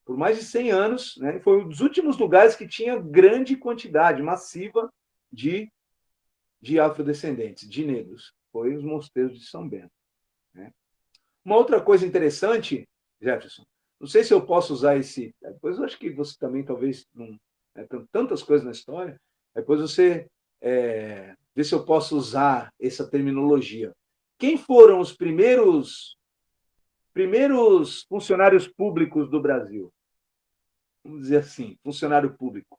por mais de 100 anos, né? Foi um dos últimos lugares que tinha grande quantidade, massiva, de afrodescendentes, de negros. Foi os mosteiros de São Bento, né? Uma outra coisa interessante, Jefferson, não sei se eu posso usar esse... Depois eu acho que você também talvez não... Tem tantas coisas na história, depois você vê se eu posso usar essa terminologia. Quem foram os primeiros funcionários públicos do Brasil? Vamos dizer assim, funcionário público.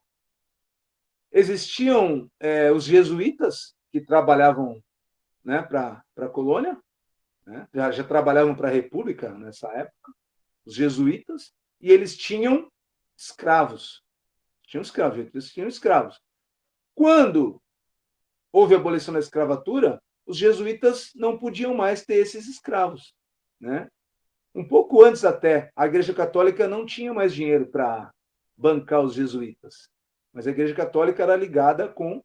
Existiam os jesuítas, que trabalhavam, né, para a colônia, né? Já trabalhavam para a República nessa época, os jesuítas, e eles tinham escravos. Eles tinham escravos. Quando houve a abolição da escravatura, os jesuítas não podiam mais ter esses escravos, né? Um pouco antes até, a Igreja Católica não tinha mais dinheiro para bancar os jesuítas, mas a Igreja Católica era ligada com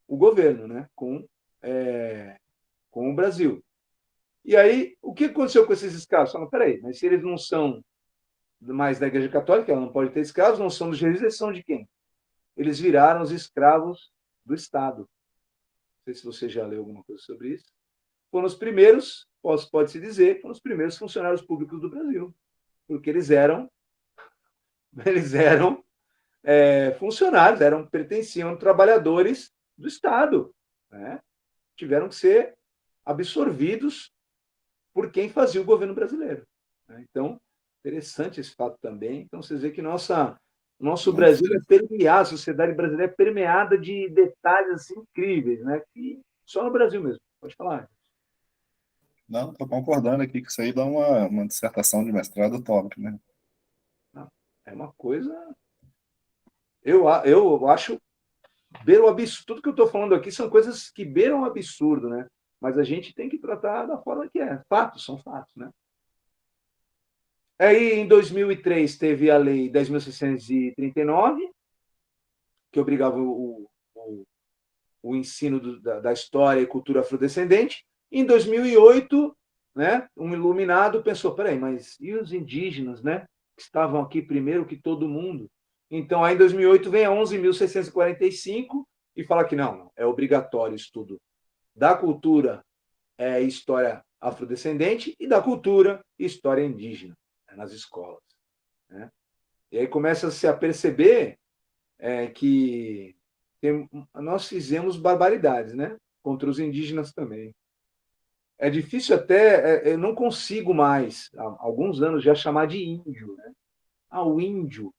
o governo, né? com o Brasil. E aí, o que aconteceu com esses escravos? Falaram, peraí, mas se eles não são mais da Igreja Católica, ela não pode ter escravos, não são dos jesuítas, eles são de quem? Eles viraram os escravos do Estado. Não sei se você já leu alguma coisa sobre isso. Foram os primeiros, pode-se dizer, foram os primeiros funcionários públicos do Brasil, porque eles eram funcionários, pertenciam trabalhadores do Estado, né? Tiveram que ser absorvidos por quem fazia o governo brasileiro, né? Então, interessante esse fato também. Então, vocês veem que nosso Brasil é permeado, a sociedade brasileira é permeada de detalhes assim, incríveis, né? Que só no Brasil mesmo. Pode falar. Não, estou concordando aqui que isso aí dá uma dissertação de mestrado top, né? Não, é uma coisa... Eu acho... Beira o absurdo. Tudo que eu estou falando aqui são coisas que beiram o absurdo, né? Mas a gente tem que tratar da forma que é. Fatos são fatos, né? Aí, em 2003, teve a Lei 10.639, que obrigava o ensino da história e cultura afrodescendente. Em 2008, né, um iluminado pensou, peraí, mas e os indígenas, né, que estavam aqui primeiro que todo mundo? Então, aí em 2008 vem a 11.645 e fala que não, é obrigatório o estudo da cultura e história afrodescendente e da cultura e história indígena, né, nas escolas, né? E aí começa-se a perceber que nós fizemos barbaridades, né, contra os indígenas também. É difícil até, eu não consigo mais, há alguns anos já, chamar de índio, né? O índio.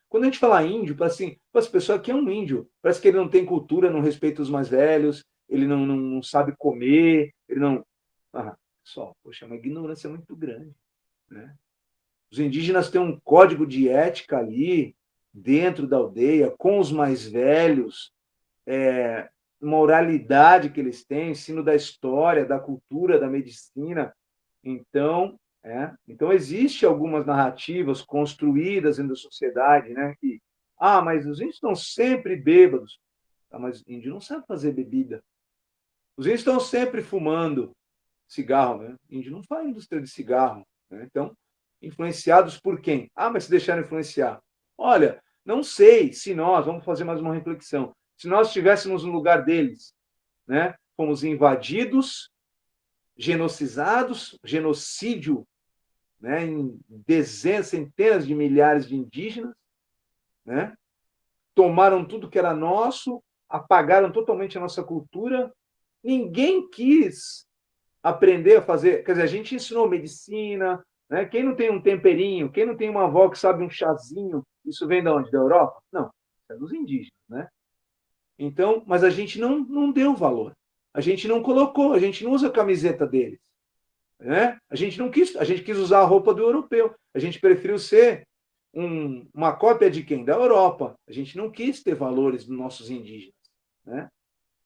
Quando a gente fala índio, parece assim, essa pessoa aqui é um índio, parece que ele não tem cultura, não respeita os mais velhos, ele não sabe comer, ele não... poxa, uma ignorância muito grande, né? Os indígenas têm um código de ética ali, dentro da aldeia, com os mais velhos, uma oralidade que eles têm, ensino da história, da cultura, da medicina. Então, existe algumas narrativas construídas dentro da sociedade, né? Que, mas os índios estão sempre bêbados. Tá, mas índio não sabe fazer bebida. Os índios estão sempre fumando cigarro, né? Índio não faz indústria de cigarro, né? Então, influenciados por quem? Ah, mas se deixaram influenciar. Olha, não sei se nós, vamos fazer mais uma reflexão, se nós estivéssemos no lugar deles, né? Fomos invadidos, genocidados, genocídio, né? Em dezenas, centenas de milhares de indígenas, né? Tomaram tudo que era nosso, apagaram totalmente a nossa cultura. Ninguém quis aprender a fazer. Quer dizer, a gente ensinou medicina, né? Quem não tem um temperinho, quem não tem uma avó que sabe um chazinho, isso vem de onde? Da Europa? Não, é dos indígenas, né? Então, mas a gente não deu valor. A gente não colocou, a gente não usa a camiseta deles, né? A gente não quis, a gente quis usar a roupa do europeu. A gente preferiu ser uma cópia de quem? Da Europa. A gente não quis ter valores dos nossos indígenas, né?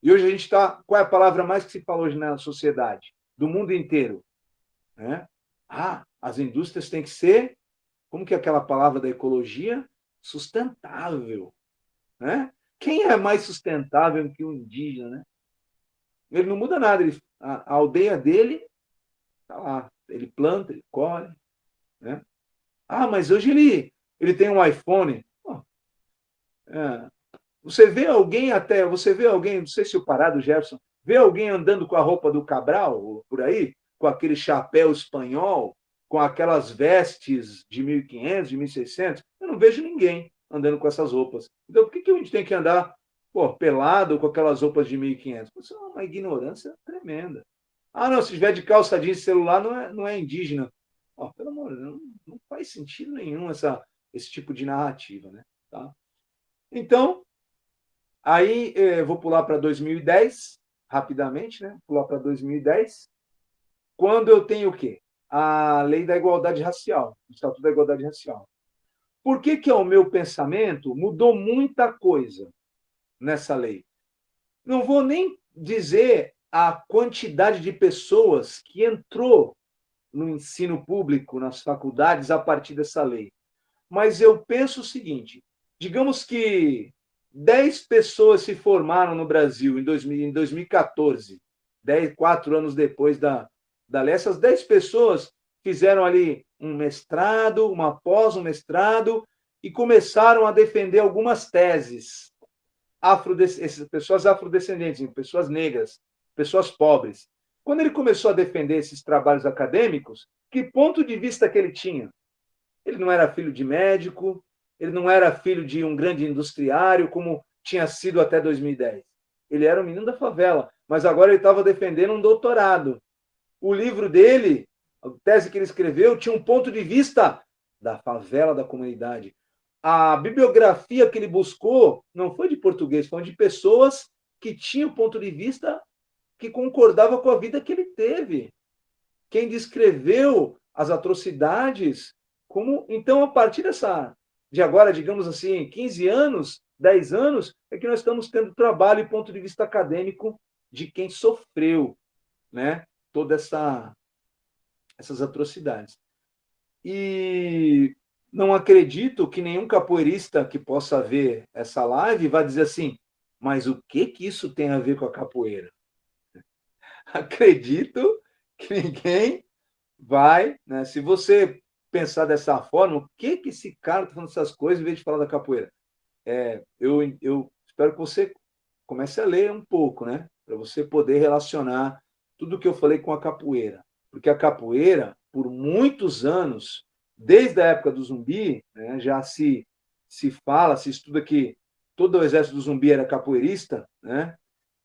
E hoje a gente está... Qual é a palavra mais que se fala hoje na sociedade? Do mundo inteiro, né? Ah, as indústrias têm que ser... Como que é aquela palavra da ecologia? Sustentável, né? Quem é mais sustentável que o indígena, né? Ele não muda nada. A aldeia dele está lá. Ele planta, ele colhe, né? Ah, mas hoje ele tem um iPhone. Oh, você vê alguém, não sei se o Parado Jefferson, vê alguém andando com a roupa do Cabral, por aí, com aquele chapéu espanhol, com aquelas vestes de 1500, de 1600? Eu não vejo ninguém andando com essas roupas. Então, por que a gente tem que andar pelado com aquelas roupas de 1500? Isso é uma ignorância tremenda. Ah, não, se tiver de calça jeans e celular, não é indígena. Oh, pelo amor de Deus, não faz sentido nenhum esse tipo de narrativa, né? Tá? Então, aí vou pular para 2010, rapidamente, né? Pular para 2010, quando eu tenho o quê? A Lei da Igualdade Racial, o Estatuto da Igualdade Racial. Por que ao meu pensamento mudou muita coisa nessa lei? Não vou nem dizer a quantidade de pessoas que entrou no ensino público, nas faculdades, a partir dessa lei. Mas eu penso o seguinte, digamos que 10 pessoas se formaram no Brasil em 2014, 4 anos depois da lei. Essas 10 pessoas fizeram ali um mestrado, uma pós, um mestrado, e começaram a defender algumas teses. Pessoas afrodescendentes, pessoas negras, pessoas pobres. Quando ele começou a defender esses trabalhos acadêmicos, que ponto de vista que ele tinha? Ele não era filho de médico, ele não era filho de um grande industriário, como tinha sido até 2010. Ele era um menino da favela, mas agora ele estava defendendo um doutorado. O livro dele, a tese que ele escreveu, tinha um ponto de vista da favela, da comunidade. A bibliografia que ele buscou não foi de português, foi de pessoas que tinham ponto de vista que concordava com a vida que ele teve. Quem descreveu as atrocidades, então, a partir de agora, digamos assim, 15 anos, 10 anos, é que nós estamos tendo trabalho e ponto de vista acadêmico de quem sofreu, né, todas essas atrocidades. E não acredito que nenhum capoeirista que possa ver essa live vai dizer assim, mas o que isso tem a ver com a capoeira? Acredito que ninguém vai, né? Se você pensar dessa forma, o que esse cara está falando essas coisas em vez de falar da capoeira? Eu espero que você comece a ler um pouco, né? Para você poder relacionar tudo o que eu falei com a capoeira. Porque a capoeira, por muitos anos, desde a época do Zumbi, né, já se fala, se estuda que todo o exército do Zumbi era capoeirista, né?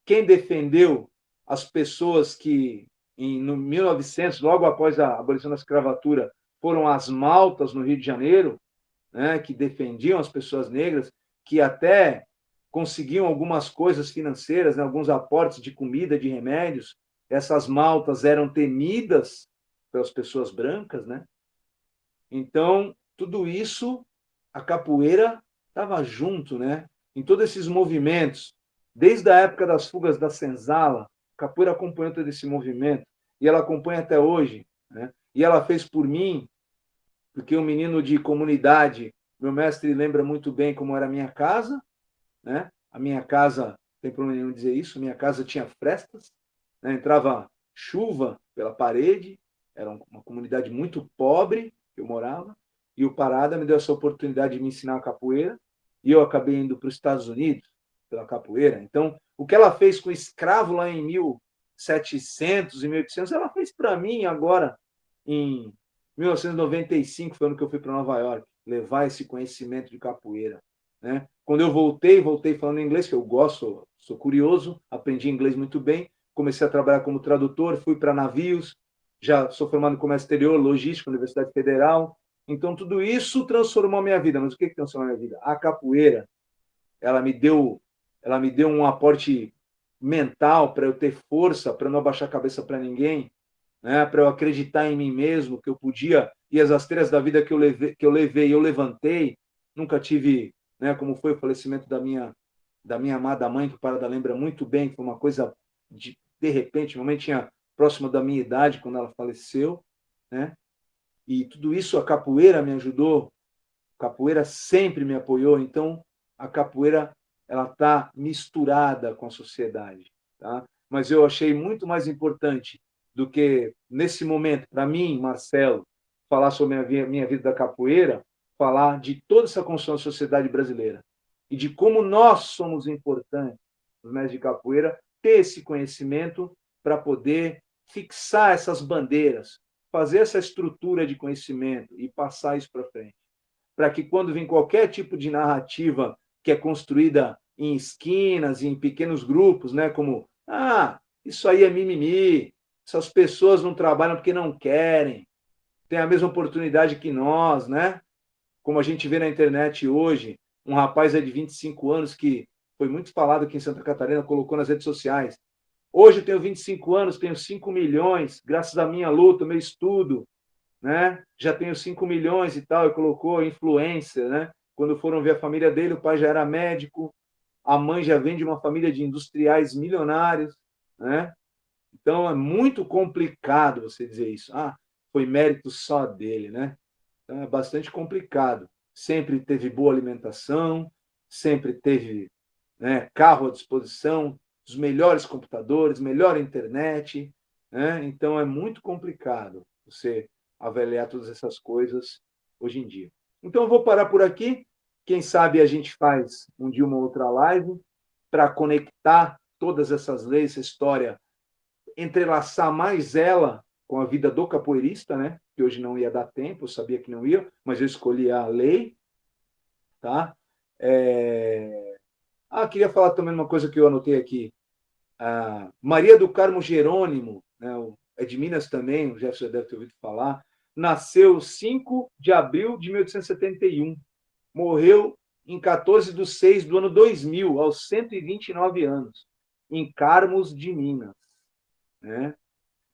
Quem defendeu as pessoas que, no 1900, logo após a abolição da escravatura, foram as maltas no Rio de Janeiro, né, que defendiam as pessoas negras, que até conseguiam algumas coisas financeiras, né, alguns aportes de comida, de remédios. Essas maltas eram temidas pelas pessoas brancas, né? Então, tudo isso, a capoeira estava junto, né? Em todos esses movimentos, desde a época das fugas da senzala, a capoeira acompanhou todo esse movimento, e ela acompanha até hoje, né? E ela fez por mim, porque um menino de comunidade, meu mestre lembra muito bem como era a minha casa, né? A minha casa tem problema nenhum dizer isso. Minha casa tinha frestas, né? Entrava chuva pela parede, era uma comunidade muito pobre que eu morava, e o Parada me deu essa oportunidade de me ensinar a capoeira, e eu acabei indo para os Estados Unidos pela capoeira. Então, o que ela fez com o escravo lá em 1700 e 1800, ela fez para mim agora, em 1995, foi o ano que eu fui para Nova York, levar esse conhecimento de capoeira, né? Quando eu voltei falando inglês, que eu gosto, sou curioso, aprendi inglês muito bem, comecei a trabalhar como tradutor, fui para navios, já sou formado em comércio exterior, logística, Universidade Federal. Então, tudo isso transformou a minha vida. Mas o que transformou a minha vida? A capoeira, ela me deu um aporte mental para eu ter força, para não abaixar a cabeça para ninguém, né? Para eu acreditar em mim mesmo, que eu podia, e as rasteiras da vida que eu levei, eu levantei. Nunca tive, né, como foi o falecimento da minha amada mãe, que o Parada lembra muito bem, que foi uma coisa de repente, minha mãe tinha próximo da minha idade quando ela faleceu, né? E tudo isso a capoeira me ajudou, a capoeira sempre me apoiou, então a capoeira ela está misturada com a sociedade, tá? Mas eu achei muito mais importante do que, nesse momento, para mim, Marcelo, falar sobre a minha vida da capoeira, falar de toda essa construção da sociedade brasileira e de como nós somos importantes, os mestres de capoeira, ter esse conhecimento para poder fixar essas bandeiras, fazer essa estrutura de conhecimento e passar isso para frente. Para que quando vem qualquer tipo de narrativa que é construída em esquinas, em pequenos grupos, né, como, isso aí é mimimi, essas pessoas não trabalham porque não querem, têm a mesma oportunidade que nós, né? Como a gente vê na internet hoje, um rapaz de 25 anos que foi muito falado aqui em Santa Catarina, colocou nas redes sociais. Hoje eu tenho 25 anos, tenho 5 milhões, graças à minha luta, meu estudo, né? Já tenho 5 milhões e tal, e colocou influência, né? Quando foram ver a família dele, o pai já era médico, a mãe já vem de uma família de industriais milionários, né? Então é muito complicado você dizer isso. Foi mérito só dele, né? Então é bastante complicado. Sempre teve boa alimentação, sempre teve, né, carro à disposição, os melhores computadores, melhor internet, né? Então é muito complicado você avaliar todas essas coisas hoje em dia. Então eu vou parar por aqui. Quem sabe a gente faz um dia uma outra live para conectar todas essas leis, essa história, entrelaçar mais ela com a vida do capoeirista, né? Que hoje não ia dar tempo, eu sabia que não ia, mas eu escolhi a lei, tá? Queria falar também uma coisa que eu anotei aqui. Maria do Carmo Jerônimo, né, é de Minas também, o Jefferson já deve ter ouvido falar, nasceu 5 de abril de 1871, morreu em 14/6 do ano 2000, aos 129 anos, em Carmos de Minas, né?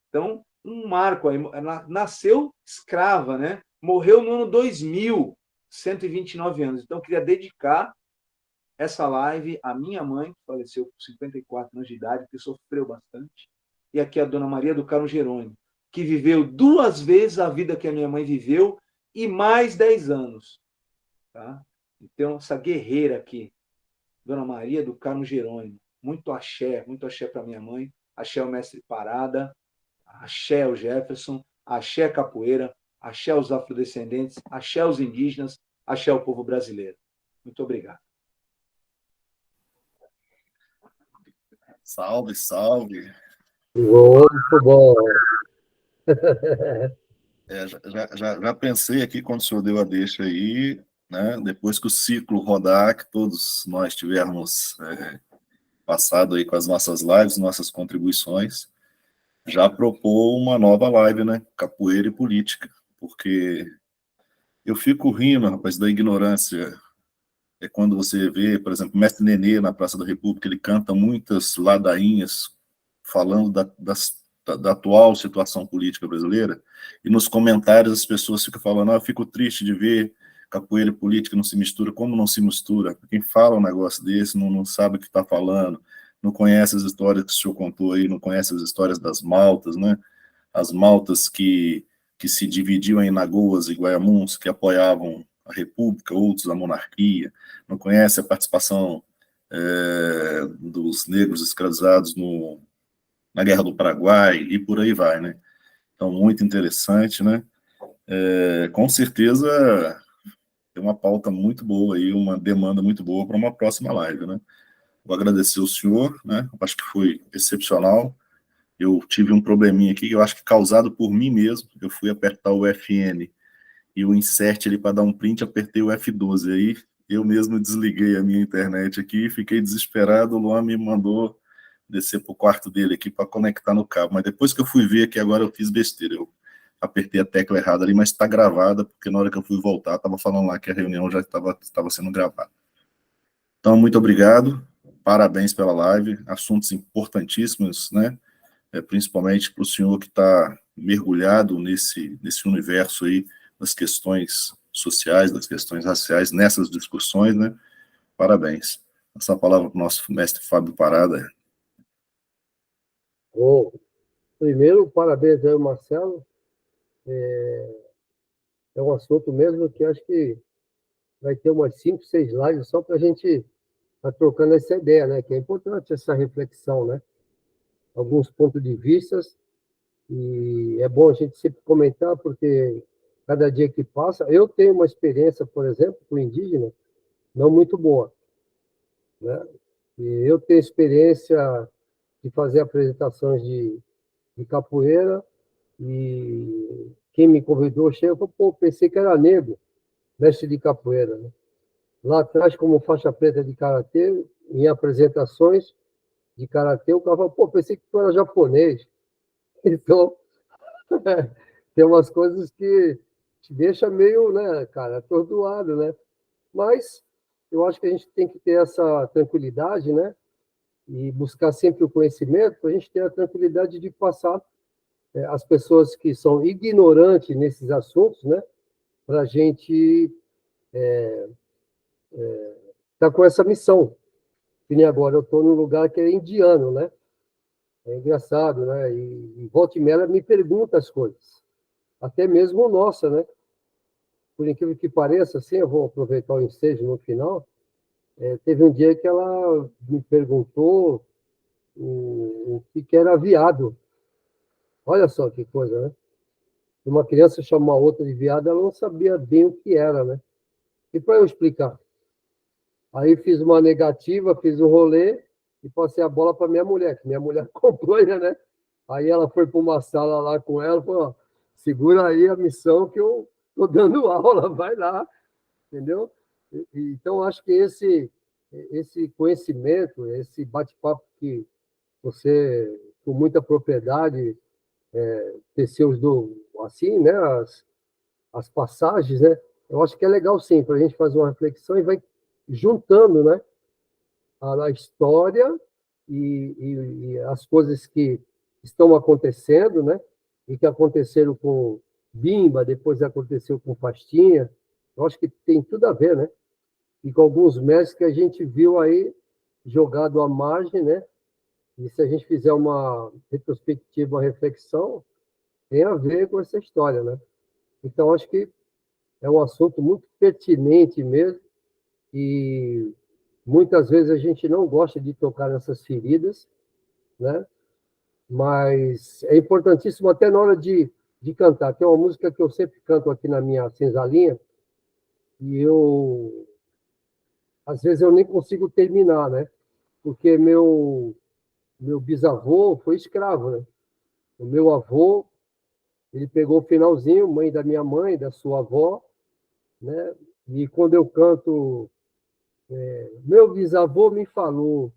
Então, um marco aí, nasceu escrava, né? Morreu no ano 2000, 129 anos. Então, eu queria dedicar essa live à minha mãe, que faleceu com 54 anos de idade, que sofreu bastante, e aqui a dona Maria do Carmo Jerônimo, que viveu 2 vezes a vida que a minha mãe viveu e mais 10 anos. Tá? Então, essa guerreira aqui, dona Maria do Carmo Jerônimo, muito axé para minha mãe, axé o mestre Parada, axé o Jefferson, axé capoeira, axé os afrodescendentes, axé os indígenas, axé o povo brasileiro. Muito obrigado. Salve, salve. Muito bom. Já pensei aqui, quando o senhor deu a deixa aí, né, depois que o ciclo rodar, que todos nós tivermos passado aí com as nossas lives, nossas contribuições, já propor uma nova live, né, capoeira e política, porque eu fico rindo, rapaz, da ignorância. É quando você vê, por exemplo, o Mestre Nenê na Praça da República, ele canta muitas ladainhas falando da atual situação política brasileira, e nos comentários as pessoas ficam falando, eu fico triste de ver capoeira e política não se mistura. Como não se mistura? Quem fala um negócio desse não sabe o que está falando, não conhece as histórias que o senhor contou aí, não conhece as histórias das maltas, né? As maltas que se dividiam em Lagoas e Guaiamuns, que apoiavam a República, outros a monarquia, não conhece a participação dos negros escravizados na Guerra do Paraguai, e por aí vai, né? Então, muito interessante, né? Com certeza, tem uma pauta muito boa aí, uma demanda muito boa para uma próxima live, né? Vou agradecer ao senhor, né? Acho que foi excepcional. Eu tive um probleminha aqui, eu acho que causado por mim mesmo. Eu fui apertar o FN e o insert ali para dar um print, apertei o F12. Aí eu mesmo desliguei a minha internet aqui, fiquei desesperado. O Luan me mandou descer para o quarto dele aqui para conectar no cabo. Mas depois que eu fui ver aqui agora, eu fiz besteira. Eu apertei a tecla errada ali, mas está gravada, porque na hora que eu fui voltar, estava falando lá que a reunião já estava sendo gravada. Então, muito obrigado, parabéns pela live, assuntos importantíssimos, né? Principalmente para o senhor que está mergulhado nesse universo aí, das questões sociais, das questões raciais, nessas discussões, né? Parabéns. Essa palavra para o nosso mestre Fábio Parada. Bom, primeiro, parabéns aí, Marcelo. É um assunto mesmo que acho que vai ter umas 5, 6 lives só para a gente estar trocando essa ideia, né? Que é importante essa reflexão, né? Alguns pontos de vista, e é bom a gente sempre comentar, porque cada dia que passa, eu tenho uma experiência, por exemplo, com indígena, não muito boa, né? E eu tenho experiência de fazer apresentações de capoeira, e quem me convidou chega e falou, pô, pensei que era negro, mestre de capoeira, né? Lá atrás, como faixa preta de karatê, em apresentações de karatê, o cara falou, pô, pensei que tu era japonês. Então, tem umas coisas que te deixa meio, né, cara, atordoado, né? Mas eu acho que a gente tem que ter essa tranquilidade, né? E buscar sempre o conhecimento, para a gente ter a tranquilidade de passar as pessoas que são ignorantes nesses assuntos, né? Para a gente estar com essa missão. Que nem agora eu estou num lugar que é indiano, né? É engraçado, né? E volta e meia ela me pergunta as coisas. Até mesmo nossa, né? Por incrível que pareça, assim, eu vou aproveitar o ensejo no final. Teve um dia que ela me perguntou o que era viado. Olha só que coisa, né? Uma criança chamar outra de viado, ela não sabia bem o que era, né? E para eu explicar? Aí fiz uma negativa, fiz um rolê e passei a bola para minha mulher, que minha mulher acompanha, né? Aí ela foi para uma sala lá com ela e falou, ó, segura aí a missão que eu estou dando aula, vai lá, entendeu? Então, acho que esse conhecimento, esse bate-papo que você, com muita propriedade, teceu assim, né, as passagens, né? Eu acho que é legal, sim, para a gente fazer uma reflexão e vai juntando, né, a história e as coisas que estão acontecendo, né, e que aconteceram com Bimba, depois aconteceu com Pastinha. Eu acho que tem tudo a ver, né? E com alguns mestres que a gente viu aí jogado à margem, né? E se a gente fizer uma retrospectiva, uma reflexão, tem a ver com essa história, né? Então, acho que é um assunto muito pertinente mesmo, e muitas vezes a gente não gosta de tocar nessas feridas, né? Mas é importantíssimo até na hora de cantar. Tem uma música que eu sempre canto aqui na minha senzalinha, e às vezes eu nem consigo terminar, né? Porque meu bisavô foi escravo, né? O meu avô, ele pegou o finalzinho, mãe da minha mãe, da sua avó, né? E quando eu canto, meu bisavô me falou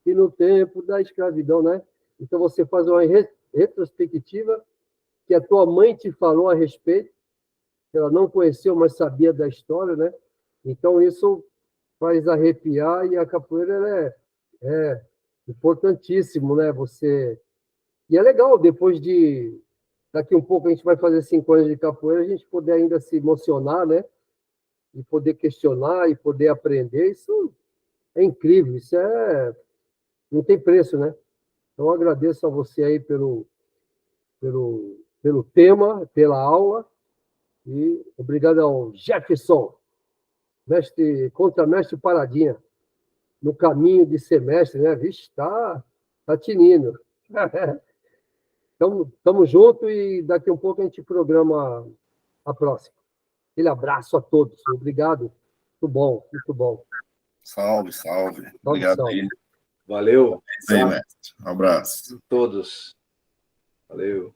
que no tempo da escravidão, né? Então você faz uma retrospectiva que a tua mãe te falou a respeito, que ela não conheceu, mas sabia da história, né? Então isso faz arrepiar, e a capoeira é importantíssimo, né? E é legal, daqui um pouco a gente vai fazer 5 anos de capoeira, a gente poder ainda se emocionar, né? E poder questionar e poder aprender, isso é incrível, não tem preço, né? Então, eu agradeço a você aí pelo tema, pela aula, e obrigado ao Jefferson, contramestre Paradinha. no caminho de semestre, né? Vixe, tá tinindo. Então, estamos juntos e daqui a um pouco a gente programa a próxima. Aquele abraço a todos. Obrigado. Muito bom, muito bom. Salve, salve. Obrigado Salve. aí. Valeu. É isso aí, mestre. Um abraço. A todos. Valeu.